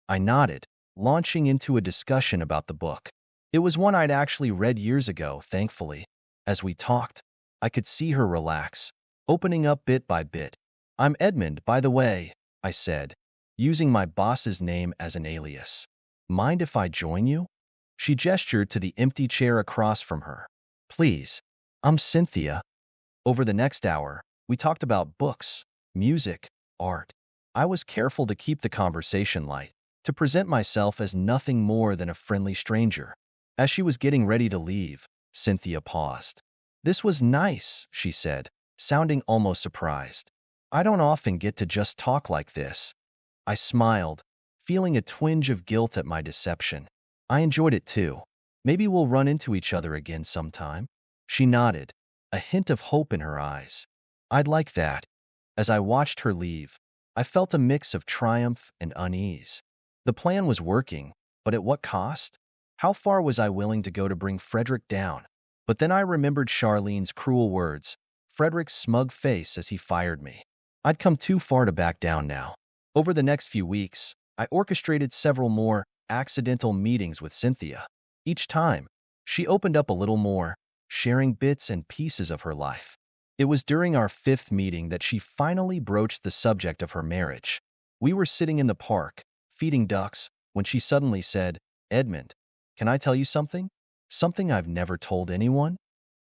I nodded, launching into a discussion about the book. It was one I'd actually read years ago, thankfully. As we talked, I could see her relax, opening up bit by bit. I'm Edmund, by the way, I said, using my boss's name as an alias. Mind if I join you? She gestured to the empty chair across from her. Please, I'm Cynthia. Over the next hour, we talked about books, music, art. I was careful to keep the conversation light, to present myself as nothing more than a friendly stranger. As she was getting ready to leave, Cynthia paused. This was nice, she said, sounding almost surprised. I don't often get to just talk like this. I smiled, feeling a twinge of guilt at my deception. I enjoyed it too. Maybe we'll run into each other again sometime. She nodded, a hint of hope in her eyes. I'd like that. As I watched her leave, I felt a mix of triumph and unease. The plan was working, but at what cost? How far was I willing to go to bring Frederick down? But then I remembered Charlene's cruel words, Frederick's smug face as he fired me. I'd come too far to back down now. Over the next few weeks, I orchestrated several more accidental meetings with Cynthia. Each time, she opened up a little more, sharing bits and pieces of her life. It was during our fifth meeting that she finally broached the subject of her marriage. We were sitting in the park, feeding ducks, when she suddenly said, Edmund, can I tell you something? Something I've never told anyone?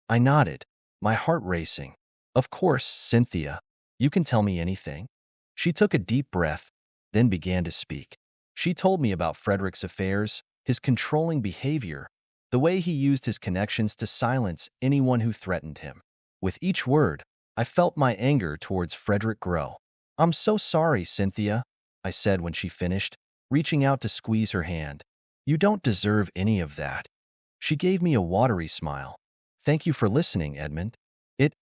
I nodded, my heart racing. Of course, Cynthia. You can tell me anything. She took a deep breath, then began to speak. She told me about Frederick's affairs, his controlling behavior, the way he used his connections to silence anyone who threatened him. With each word, I felt my anger towards Frederick grow. I'm so sorry, Cynthia, I said when she finished, reaching out to squeeze her hand. You don't deserve any of that. She gave me a watery smile. Thank you for listening, Edmund. It,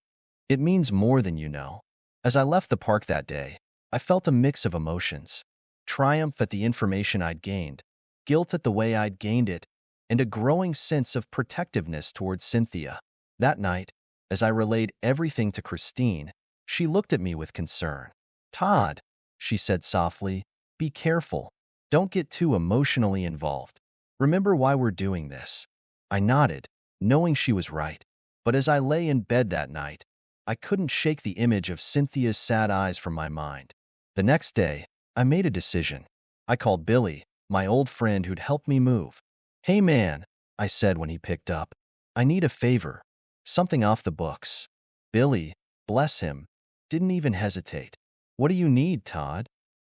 it means more than you know. As I left the park that day, I felt a mix of emotions. Triumph at the information I'd gained, guilt at the way I'd gained it, and a growing sense of protectiveness towards Cynthia. That night, as I relayed everything to Christine, she looked at me with concern. Todd, she said softly, be careful. Don't get too emotionally involved. Remember why we're doing this. I nodded, knowing she was right. But as I lay in bed that night, I couldn't shake the image of Cynthia's sad eyes from my mind. The next day, I made a decision. I called Billy, my old friend who'd helped me move. Hey man, I said when he picked up. I need a favor. Something off the books. Billy, bless him, didn't even hesitate. What do you need, Todd?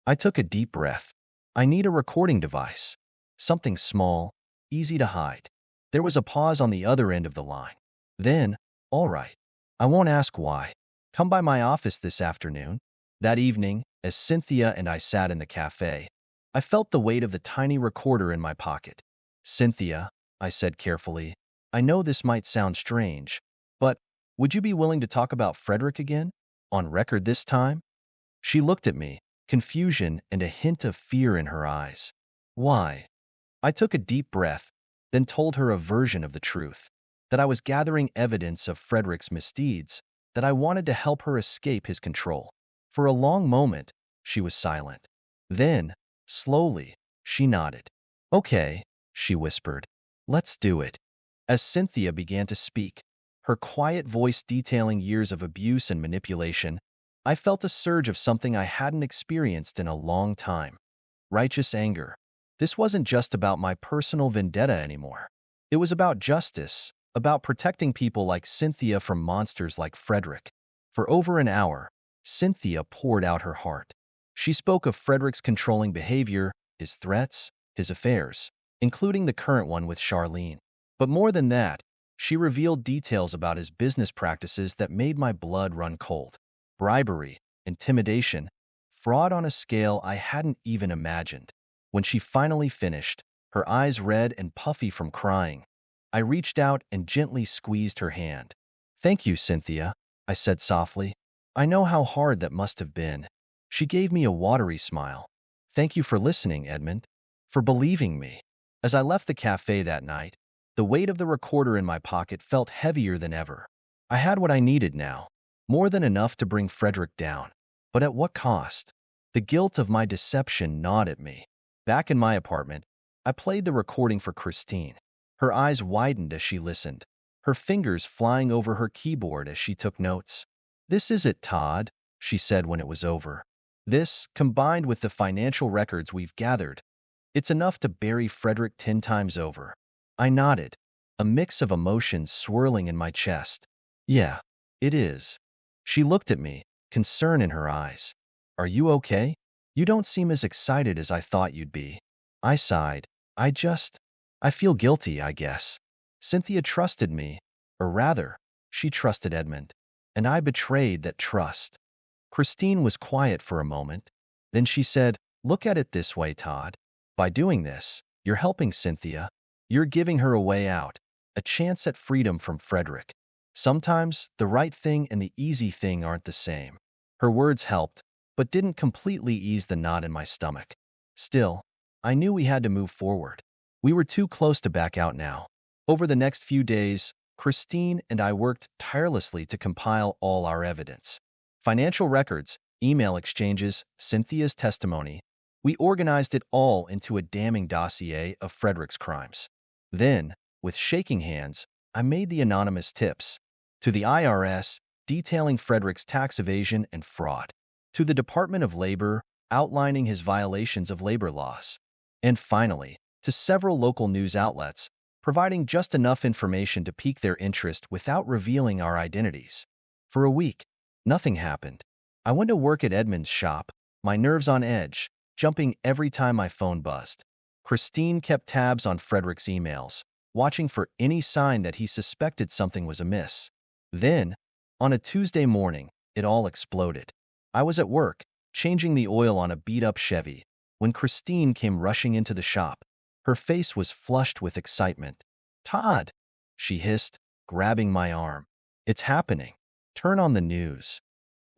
I took a deep breath. I need a recording device. Something small, easy to hide. There was a pause on the other end of the line. Then, all right. I won't ask why. Come by my office this afternoon. That evening, as Cynthia and I sat in the cafe, I felt the weight of the tiny recorder in my pocket. Cynthia, I said carefully, I know this might sound strange, but would you be willing to talk about Frederick again? On record this time? She looked at me, confusion and a hint of fear in her eyes. Why? I took a deep breath, then told her a version of the truth, that I was gathering evidence of Frederick's misdeeds, that I wanted to help her escape his control. For a long moment, she was silent. Then, slowly, she nodded. Okay, she whispered. Let's do it. As Cynthia began to speak, her quiet voice detailing years of abuse and manipulation, I felt a surge of something I hadn't experienced in a long time. Righteous anger. This wasn't just about my personal vendetta anymore. It was about justice, about protecting people like Cynthia from monsters like Frederick. For over an hour, Cynthia poured out her heart. She spoke of Frederick's controlling behavior, his threats, his affairs, including the current one with Charlene. But more than that, she revealed details about his business practices that made my blood run cold. Bribery, intimidation, fraud on a scale I hadn't even imagined. When she finally finished, her eyes red and puffy from crying, I reached out and gently squeezed her hand. Thank you, Cynthia, I said softly. I know how hard that must have been. She gave me a watery smile. Thank you for listening, Edmund, for believing me. As I left the cafe that night, the weight of the recorder in my pocket felt heavier than ever. I had what I needed now, more than enough to bring Frederick down. But at what cost? The guilt of my deception gnawed at me. Back in my apartment, I played the recording for Christine. Her eyes widened as she listened, her fingers flying over her keyboard as she took notes. This is it, Todd, she said when it was over. This, combined with the financial records we've gathered, it's enough to bury Frederick 10 times over. I nodded, a mix of emotions swirling in my chest. Yeah, it is. She looked at me, concern in her eyes. Are you okay? You don't seem as excited as I thought you'd be. I sighed. I feel guilty, I guess. Cynthia trusted me, or rather, she trusted Edmund, and I betrayed that trust. Christine was quiet for a moment. Then she said, look at it this way, Todd. By doing this, you're helping Cynthia. You're giving her a way out, a chance at freedom from Frederick. Sometimes, the right thing and the easy thing aren't the same. Her words helped, but didn't completely ease the knot in my stomach. Still, I knew we had to move forward. We were too close to back out now. Over the next few days, Christine and I worked tirelessly to compile all our evidence. Financial records, email exchanges, Cynthia's testimony. We organized it all into a damning dossier of Frederick's crimes. Then, with shaking hands, I made the anonymous tips. To the IRS, detailing Frederick's tax evasion and fraud. To the Department of Labor, outlining his violations of labor laws. And finally, to several local news outlets, providing just enough information to pique their interest without revealing our identities. For a week, nothing happened. I went to work at Edmund's shop, my nerves on edge, jumping every time my phone buzzed. Christine kept tabs on Frederick's emails, watching for any sign that he suspected something was amiss. Then, on a Tuesday morning, it all exploded. I was at work, changing the oil on a beat-up Chevy, when Christine came rushing into the shop. Her face was flushed with excitement. "Todd," she hissed, grabbing my arm. "It's happening. Turn on the news."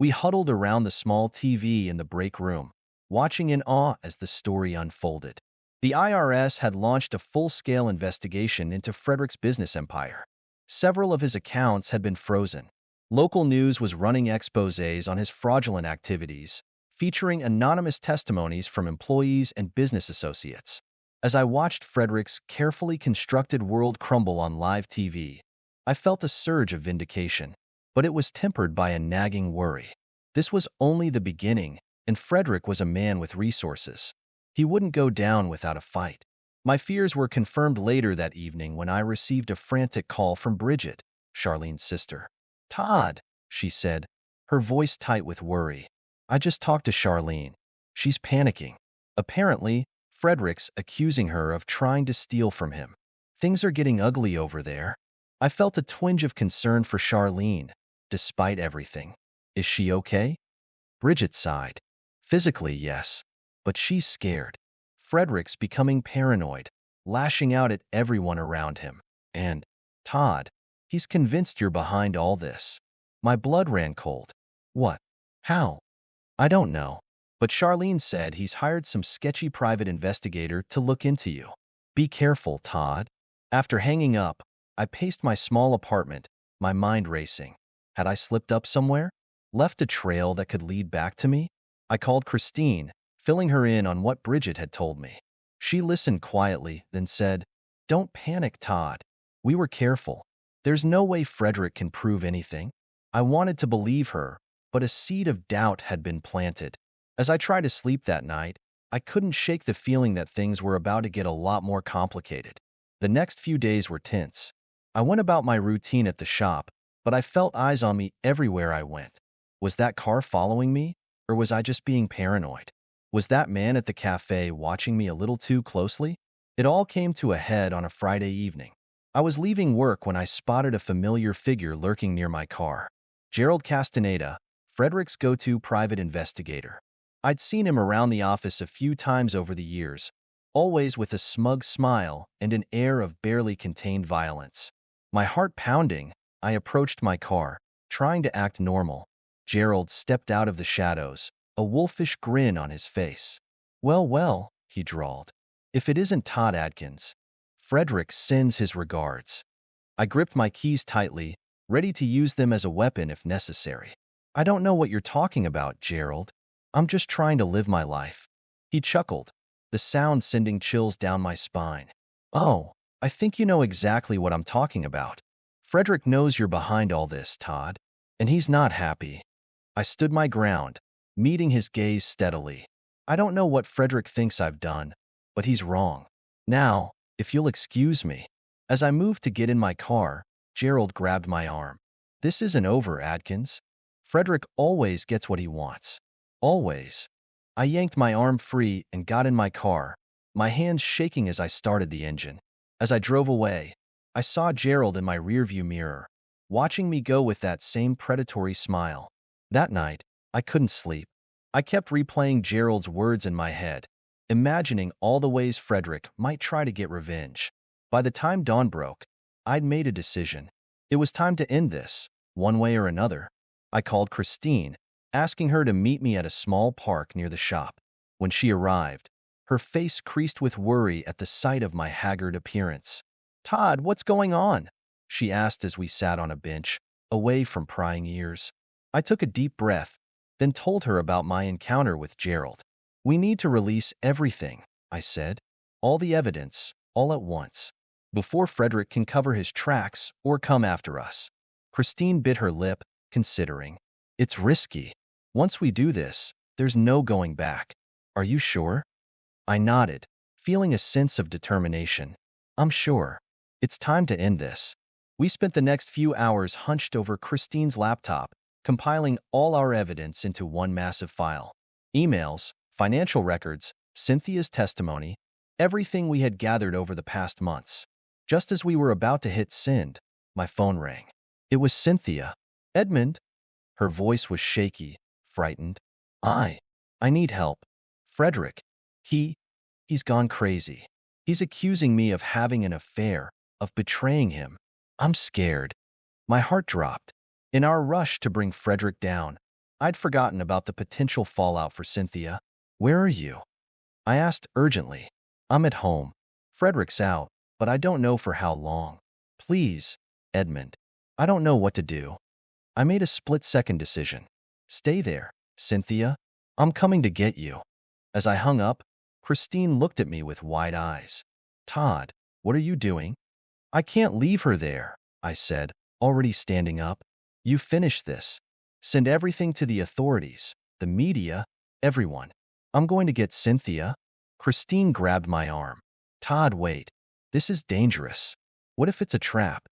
We huddled around the small TV in the break room, watching in awe as the story unfolded. The IRS had launched a full-scale investigation into Frederick's business empire. Several of his accounts had been frozen. Local news was running exposés on his fraudulent activities, featuring anonymous testimonies from employees and business associates. As I watched Frederick's carefully constructed world crumble on live TV, I felt a surge of vindication, but it was tempered by a nagging worry. This was only the beginning, and Frederick was a man with resources. He wouldn't go down without a fight. My fears were confirmed later that evening when I received a frantic call from Bridget, Charlene's sister. "Todd," she said, her voice tight with worry. "I just talked to Charlene. She's panicking. Apparently, Frederick's accusing her of trying to steal from him. Things are getting ugly over there." I felt a twinge of concern for Charlene, despite everything. "Is she okay?" Bridget sighed. "Physically, yes, but she's scared. Frederick's becoming paranoid, lashing out at everyone around him. And, Todd, he's convinced you're behind all this." My blood ran cold. "What? How?" "I don't know, but Charlene said he's hired some sketchy private investigator to look into you. Be careful, Todd." After hanging up, I paced my small apartment, my mind racing. Had I slipped up somewhere? Left a trail that could lead back to me? I called Christine, filling her in on what Bridget had told me. She listened quietly, then said, "Don't panic, Todd. We were careful. There's no way Frederick can prove anything." I wanted to believe her, but a seed of doubt had been planted. As I tried to sleep that night, I couldn't shake the feeling that things were about to get a lot more complicated. The next few days were tense. I went about my routine at the shop, but I felt eyes on me everywhere I went. Was that car following me, or was I just being paranoid? Was that man at the cafe watching me a little too closely? It all came to a head on a Friday evening. I was leaving work when I spotted a familiar figure lurking near my car. Gerald Castaneda, Frederick's go-to private investigator. I'd seen him around the office a few times over the years, always with a smug smile and an air of barely contained violence. My heart pounding, I approached my car, trying to act normal. Gerald stepped out of the shadows, a wolfish grin on his face. "Well, well," he drawled. "If it isn't Todd Adkins. Frederick sends his regards." I gripped my keys tightly, ready to use them as a weapon if necessary. "I don't know what you're talking about, Gerald. I'm just trying to live my life." He chuckled, the sound sending chills down my spine. "Oh, I think you know exactly what I'm talking about. Frederick knows you're behind all this, Todd, and he's not happy." I stood my ground, meeting his gaze steadily. "I don't know what Frederick thinks I've done, but he's wrong. Now, if you'll excuse me." As I moved to get in my car, Gerald grabbed my arm. "This isn't over, Adkins. Frederick always gets what he wants. Always." I yanked my arm free and got in my car, my hands shaking as I started the engine. As I drove away, I saw Gerald in my rearview mirror, watching me go with that same predatory smile. That night, I couldn't sleep. I kept replaying Gerald's words in my head, imagining all the ways Frederick might try to get revenge. By the time dawn broke, I'd made a decision. It was time to end this, one way or another. I called Christine, asking her to meet me at a small park near the shop. When she arrived, her face creased with worry at the sight of my haggard appearance. "Todd, what's going on?" she asked as we sat on a bench, away from prying ears. I took a deep breath, then told her about my encounter with Gerald. "We need to release everything," I said. "All the evidence, all at once, before Frederick can cover his tracks or come after us." Christine bit her lip, considering. "It's risky. Once we do this, there's no going back." "Are you sure?" I nodded, feeling a sense of determination. "I'm sure. It's time to end this." We spent the next few hours hunched over Christine's laptop, compiling all our evidence into one massive file. Emails, financial records, Cynthia's testimony, everything we had gathered over the past months. Just as we were about to hit send, my phone rang. It was Cynthia. "Edmund?" Her voice was shaky, frightened. I need help. Frederick. He's gone crazy. He's accusing me of having an affair, of betraying him. I'm scared." My heart dropped. In our rush to bring Frederick down, I'd forgotten about the potential fallout for Cynthia. "Where are you?" I asked urgently. "I'm at home. Frederick's out, but I don't know for how long. Please, Edmund. I don't know what to do." I made a split-second decision. "Stay there, Cynthia. I'm coming to get you." As I hung up, Christine looked at me with wide eyes. "Todd, what are you doing?" "I can't leave her there," I said, already standing up. "You finish this. Send everything to the authorities, the media, everyone. I'm going to get Cynthia." Christine grabbed my arm. "Todd, wait. This is dangerous. What if it's a trap?"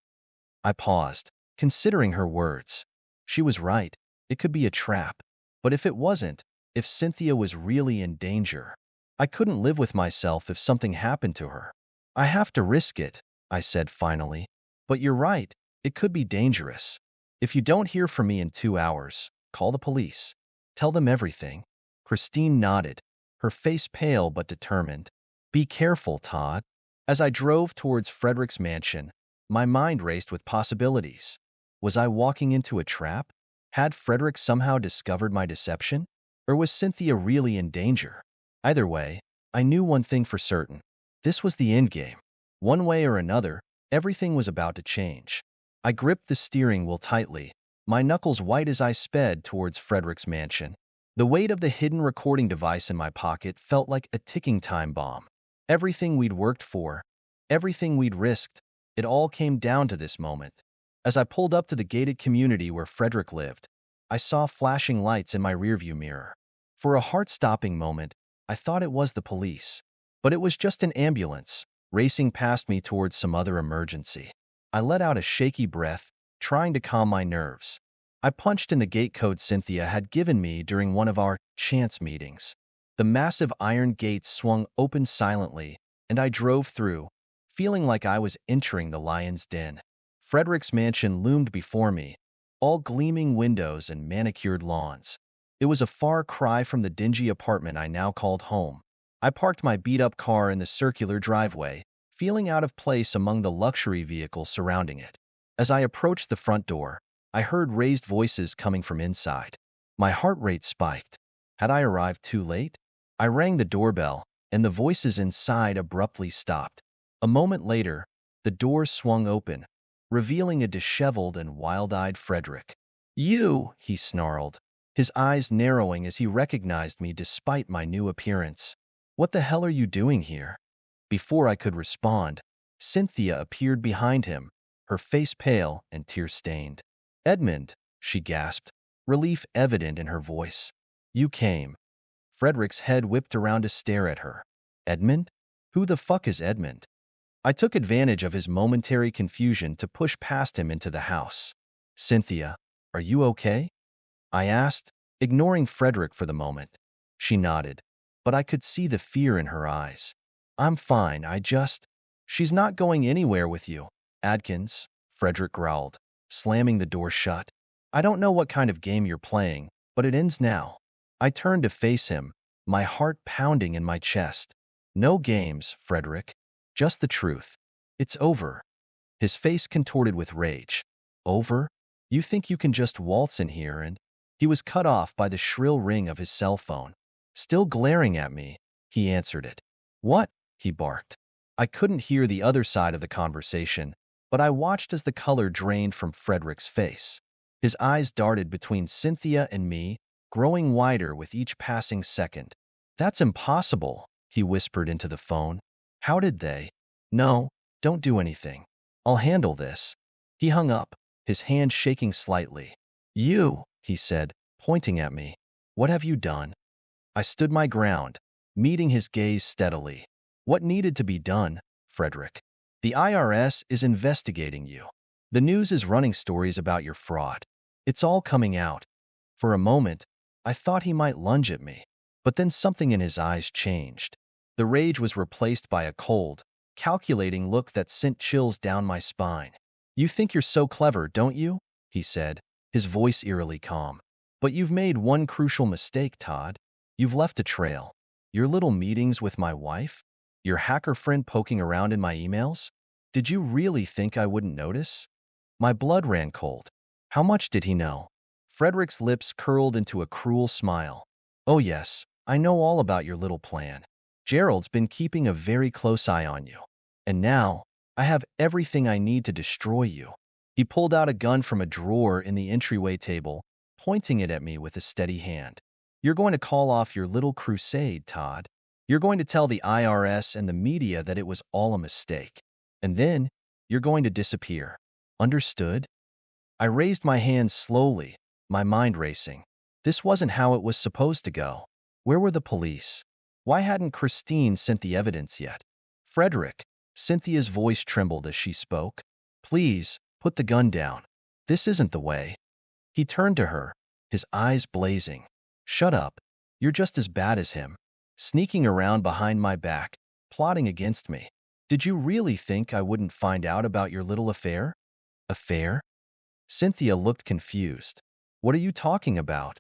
I paused, considering her words. She was right. It could be a trap. But if it wasn't, if Cynthia was really in danger, I couldn't live with myself if something happened to her. "I have to risk it," I said finally. "But you're right. It could be dangerous. If you don't hear from me in 2 hours, call the police. Tell them everything." Christine nodded, her face pale but determined. "Be careful, Todd." As I drove towards Frederick's mansion, my mind raced with possibilities. Was I walking into a trap? Had Frederick somehow discovered my deception? Or was Cynthia really in danger? Either way, I knew one thing for certain. This was the endgame. One way or another, everything was about to change. I gripped the steering wheel tightly, my knuckles white as I sped towards Frederick's mansion. The weight of the hidden recording device in my pocket felt like a ticking time bomb. Everything we'd worked for, everything we'd risked, it all came down to this moment. As I pulled up to the gated community where Frederick lived, I saw flashing lights in my rearview mirror. For a heart-stopping moment, I thought it was the police. But it was just an ambulance, racing past me towards some other emergency. I let out a shaky breath, trying to calm my nerves. I punched in the gate code Cynthia had given me during one of our chance meetings. The massive iron gates swung open silently, and I drove through, feeling like I was entering the lion's den. Frederick's mansion loomed before me, all gleaming windows and manicured lawns. It was a far cry from the dingy apartment I now called home. I parked my beat-up car in the circular driveway, feeling out of place among the luxury vehicles surrounding it. As I approached the front door, I heard raised voices coming from inside. My heart rate spiked. Had I arrived too late? I rang the doorbell, and the voices inside abruptly stopped. A moment later, the door swung open, revealing a disheveled and wild-eyed Frederick. "You!" he snarled, his eyes narrowing as he recognized me despite my new appearance. "What the hell are you doing here?" Before I could respond, Cynthia appeared behind him, her face pale and tear-stained. "Edmund," she gasped, relief evident in her voice. "You came." Frederick's head whipped around to stare at her. "Edmund? Who the fuck is Edmund?" I took advantage of his momentary confusion to push past him into the house. "Cynthia, are you okay?" I asked, ignoring Frederick for the moment. She nodded, but I could see the fear in her eyes. "I'm fine, She's not going anywhere with you, Adkins," Frederick growled, slamming the door shut. "I don't know what kind of game you're playing, but it ends now." I turned to face him, my heart pounding in my chest. "No games, Frederick. Just the truth. It's over." His face contorted with rage. "Over? You think you can just waltz in here and—" He was cut off by the shrill ring of his cell phone. Still glaring at me, he answered it. What? He barked. I couldn't hear the other side of the conversation, but I watched as the color drained from Frederick's face. His eyes darted between Cynthia and me, growing wider with each passing second. That's impossible, he whispered into the phone. How did they? No, don't do anything. I'll handle this. He hung up, his hand shaking slightly. You, he said, pointing at me. What have you done? I stood my ground, meeting his gaze steadily. What needed to be done, Frederick? The IRS is investigating you. The news is running stories about your fraud. It's all coming out. For a moment, I thought he might lunge at me, but then something in his eyes changed. The rage was replaced by a cold, calculating look that sent chills down my spine. You think you're so clever, don't you? He said, his voice eerily calm. But you've made one crucial mistake, Todd. You've left a trail. Your little meetings with my wife? Your hacker friend poking around in my emails? Did you really think I wouldn't notice? My blood ran cold. How much did he know? Frederick's lips curled into a cruel smile. Oh yes, I know all about your little plan. Gerald's been keeping a very close eye on you. And now, I have everything I need to destroy you. He pulled out a gun from a drawer in the entryway table, pointing it at me with a steady hand. You're going to call off your little crusade, Todd. You're going to tell the IRS and the media that it was all a mistake. And then, you're going to disappear. Understood? I raised my hand slowly, my mind racing. This wasn't how it was supposed to go. Where were the police? Why hadn't Christine sent the evidence yet? Frederick, Cynthia's voice trembled as she spoke. Please, put the gun down. This isn't the way. He turned to her, his eyes blazing. Shut up. You're just as bad as him. Sneaking around behind my back, plotting against me. Did you really think I wouldn't find out about your little affair? Affair? Cynthia looked confused. What are you talking about?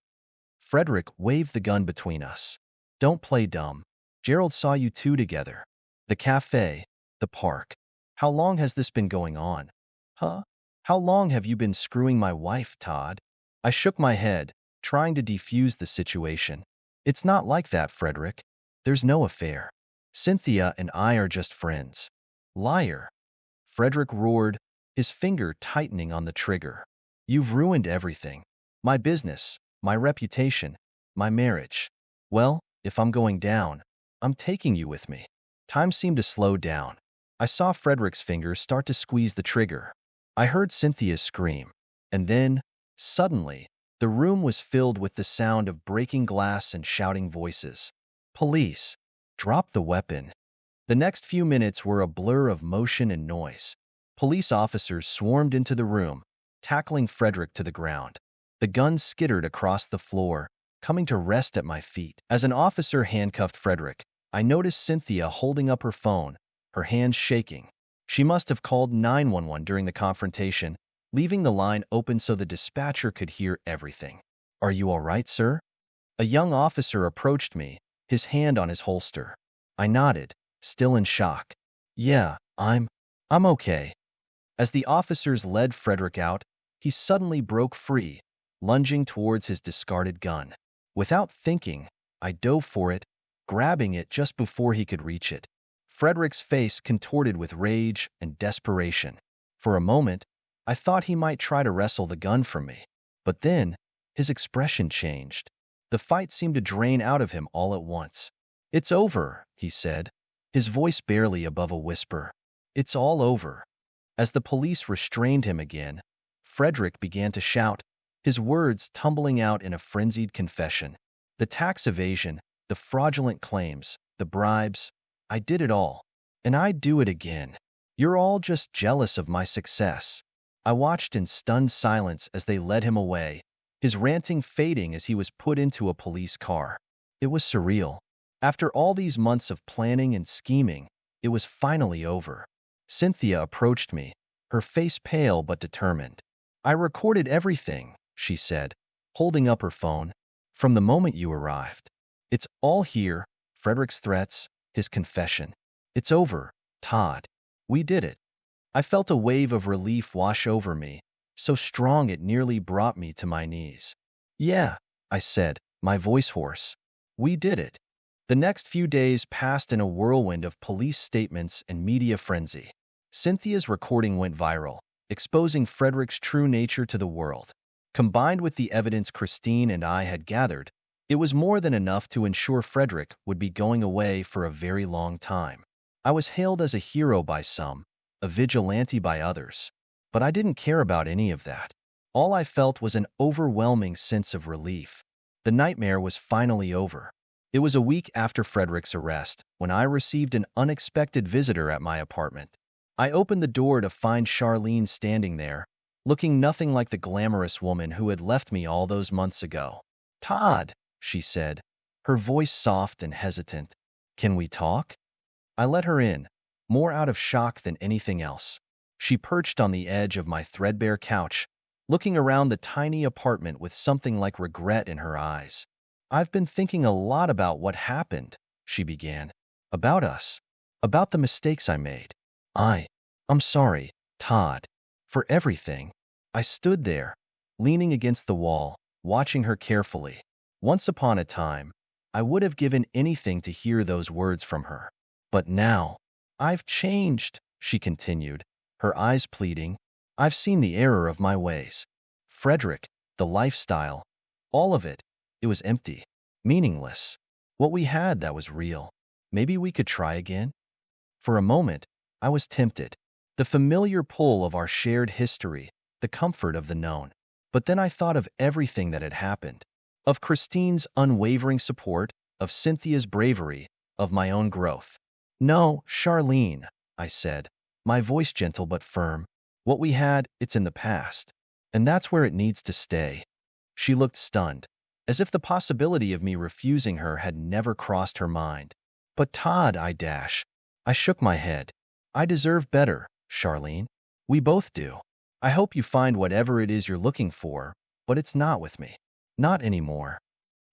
Frederick waved the gun between us. Don't play dumb. Gerald saw you two together. The cafe, the park. How long has this been going on? Huh? How long have you been screwing my wife, Todd? I shook my head, trying to defuse the situation. It's not like that, Frederick. There's no affair. Cynthia and I are just friends. Liar. Frederick roared, his finger tightening on the trigger. You've ruined everything. My business, my reputation, my marriage. Well, if I'm going down, I'm taking you with me. Time seemed to slow down. I saw Frederick's fingers start to squeeze the trigger. I heard Cynthia scream. And then, suddenly, the room was filled with the sound of breaking glass and shouting voices. Police. Drop the weapon. The next few minutes were a blur of motion and noise. Police officers swarmed into the room, tackling Frederick to the ground. The gun skittered across the floor, coming to rest at my feet. As an officer handcuffed Frederick, I noticed Cynthia holding up her phone, her hands shaking. She must have called 911 during the confrontation, leaving the line open so the dispatcher could hear everything. Are you all right, sir? A young officer approached me, his hand on his holster. I nodded, still in shock. Yeah, I'm okay. As the officers led Frederick out, he suddenly broke free, lunging towards his discarded gun. Without thinking, I dove for it, grabbing it just before he could reach it. Frederick's face contorted with rage and desperation. For a moment, I thought he might try to wrestle the gun from me. But then, his expression changed. The fight seemed to drain out of him all at once. It's over, he said, his voice barely above a whisper. It's all over. As the police restrained him again, Frederick began to shout, his words tumbling out in a frenzied confession. The tax evasion, the fraudulent claims, the bribes, I did it all. And I'd do it again. You're all just jealous of my success. I watched in stunned silence as they led him away, his ranting fading as he was put into a police car. It was surreal. After all these months of planning and scheming, it was finally over. Cynthia approached me, her face pale but determined. I recorded everything, she said, holding up her phone, from the moment you arrived. It's all here, Frederick's threats, his confession. It's over, Todd. We did it. I felt a wave of relief wash over me, so strong it nearly brought me to my knees. Yeah, I said, my voice hoarse. We did it. The next few days passed in a whirlwind of police statements and media frenzy. Cynthia's recording went viral, exposing Frederick's true nature to the world. Combined with the evidence Christine and I had gathered, it was more than enough to ensure Frederick would be going away for a very long time. I was hailed as a hero by some, a vigilante by others, but I didn't care about any of that. All I felt was an overwhelming sense of relief. The nightmare was finally over. It was a week after Frederick's arrest when I received an unexpected visitor at my apartment. I opened the door to find Charlene standing there, looking nothing like the glamorous woman who had left me all those months ago. Todd, she said, her voice soft and hesitant. Can we talk? I let her in, more out of shock than anything else. She perched on the edge of my threadbare couch, looking around the tiny apartment with something like regret in her eyes. I've been thinking a lot about what happened, she began. About us. About the mistakes I made. I'm sorry, Todd, for everything. I stood there, leaning against the wall, watching her carefully. Once upon a time, I would have given anything to hear those words from her. But now, I've changed, she continued, her eyes pleading. I've seen the error of my ways. Frederick, the lifestyle, all of it, it was empty, meaningless. What we had that was real. Maybe we could try again? For a moment, I was tempted. The familiar pull of our shared history, the comfort of the known. But then I thought of everything that had happened. Of Christine's unwavering support, of Cynthia's bravery, of my own growth. No, Charlene, I said, my voice gentle but firm. What we had, it's in the past. And that's where it needs to stay. She looked stunned, as if the possibility of me refusing her had never crossed her mind. But Todd, I shook my head. I deserve better, Charlene. We both do. I hope you find whatever it is you're looking for, but it's not with me. Not anymore.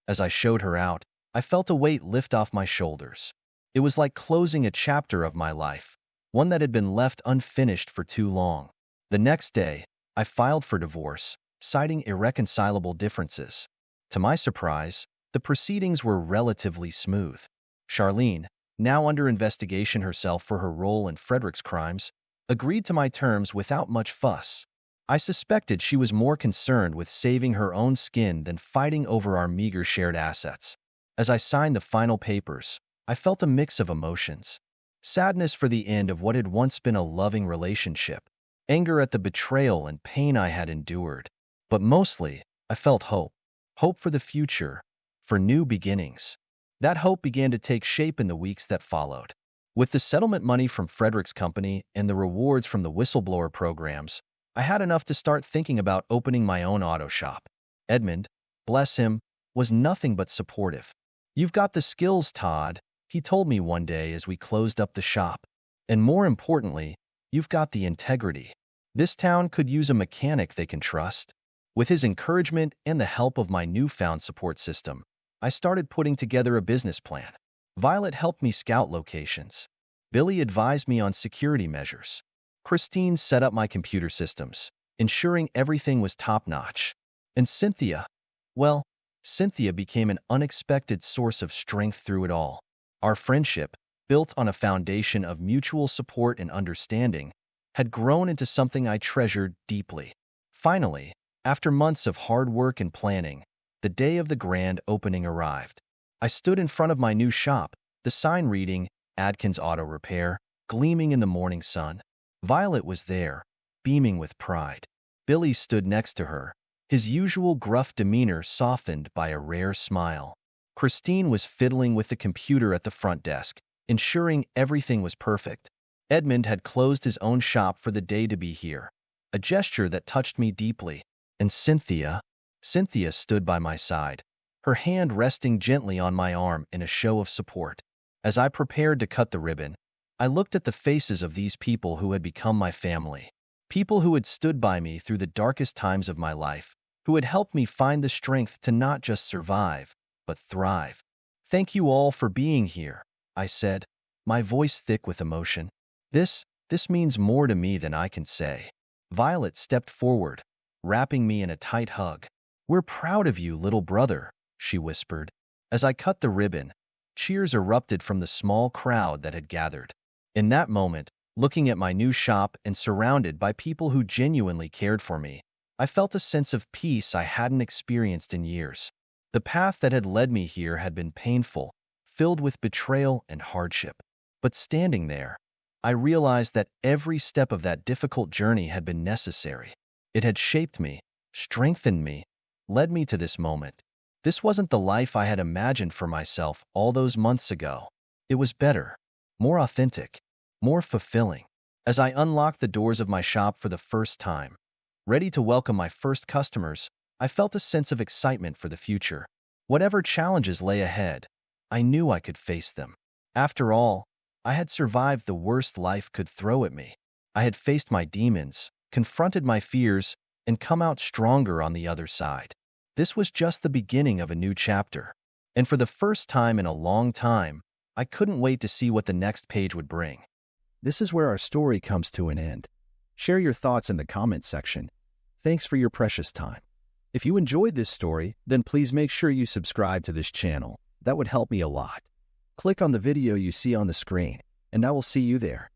As I showed her out, I felt a weight lift off my shoulders. It was like closing a chapter of my life, one that had been left unfinished for too long. The next day, I filed for divorce, citing irreconcilable differences. To my surprise, the proceedings were relatively smooth. Charlene, now under investigation herself for her role in Frederick's crimes, agreed to my terms without much fuss. I suspected she was more concerned with saving her own skin than fighting over our meager shared assets. As I signed the final papers, I felt a mix of emotions. Sadness for the end of what had once been a loving relationship, anger at the betrayal and pain I had endured. But mostly, I felt hope. Hope for the future, for new beginnings. That hope began to take shape in the weeks that followed. With the settlement money from Frederick's company and the rewards from the whistleblower programs, I had enough to start thinking about opening my own auto shop. Edmund, bless him, was nothing but supportive. You've got the skills, Todd, he told me one day as we closed up the shop. And more importantly, you've got the integrity. This town could use a mechanic they can trust. With his encouragement and the help of my newfound support system, I started putting together a business plan. Violet helped me scout locations. Billy advised me on security measures. Christine set up my computer systems, ensuring everything was top-notch. And Cynthia, well, Cynthia became an unexpected source of strength through it all. Our friendship, built on a foundation of mutual support and understanding, had grown into something I treasured deeply. Finally, after months of hard work and planning, the day of the grand opening arrived. I stood in front of my new shop, the sign reading, Adkins Auto Repair, gleaming in the morning sun. Violet was there, beaming with pride. Billy stood next to her, his usual gruff demeanor softened by a rare smile. Christine was fiddling with the computer at the front desk, ensuring everything was perfect. Edmund had closed his own shop for the day to be here, a gesture that touched me deeply. And Cynthia stood by my side, her hand resting gently on my arm in a show of support. As I prepared to cut the ribbon, I looked at the faces of these people who had become my family. People who had stood by me through the darkest times of my life, who had helped me find the strength to not just survive, but thrive. Thank you all for being here, I said, my voice thick with emotion. This means more to me than I can say. Violet stepped forward, wrapping me in a tight hug. "We're proud of you, little brother," she whispered. As I cut the ribbon, cheers erupted from the small crowd that had gathered. In that moment, looking at my new shop and surrounded by people who genuinely cared for me, I felt a sense of peace I hadn't experienced in years. The path that had led me here had been painful, filled with betrayal and hardship. But standing there, I realized that every step of that difficult journey had been necessary. It had shaped me, strengthened me, led me to this moment. This wasn't the life I had imagined for myself all those months ago. It was better, more authentic, more fulfilling. As I unlocked the doors of my shop for the first time, ready to welcome my first customers, I felt a sense of excitement for the future. Whatever challenges lay ahead, I knew I could face them. After all, I had survived the worst life could throw at me. I had faced my demons, confronted my fears, and come out stronger on the other side. This was just the beginning of a new chapter. And for the first time in a long time, I couldn't wait to see what the next page would bring. This is where our story comes to an end. Share your thoughts in the comments section. Thanks for your precious time. If you enjoyed this story, then please make sure you subscribe to this channel. That would help me a lot. Click on the video you see on the screen, and I will see you there.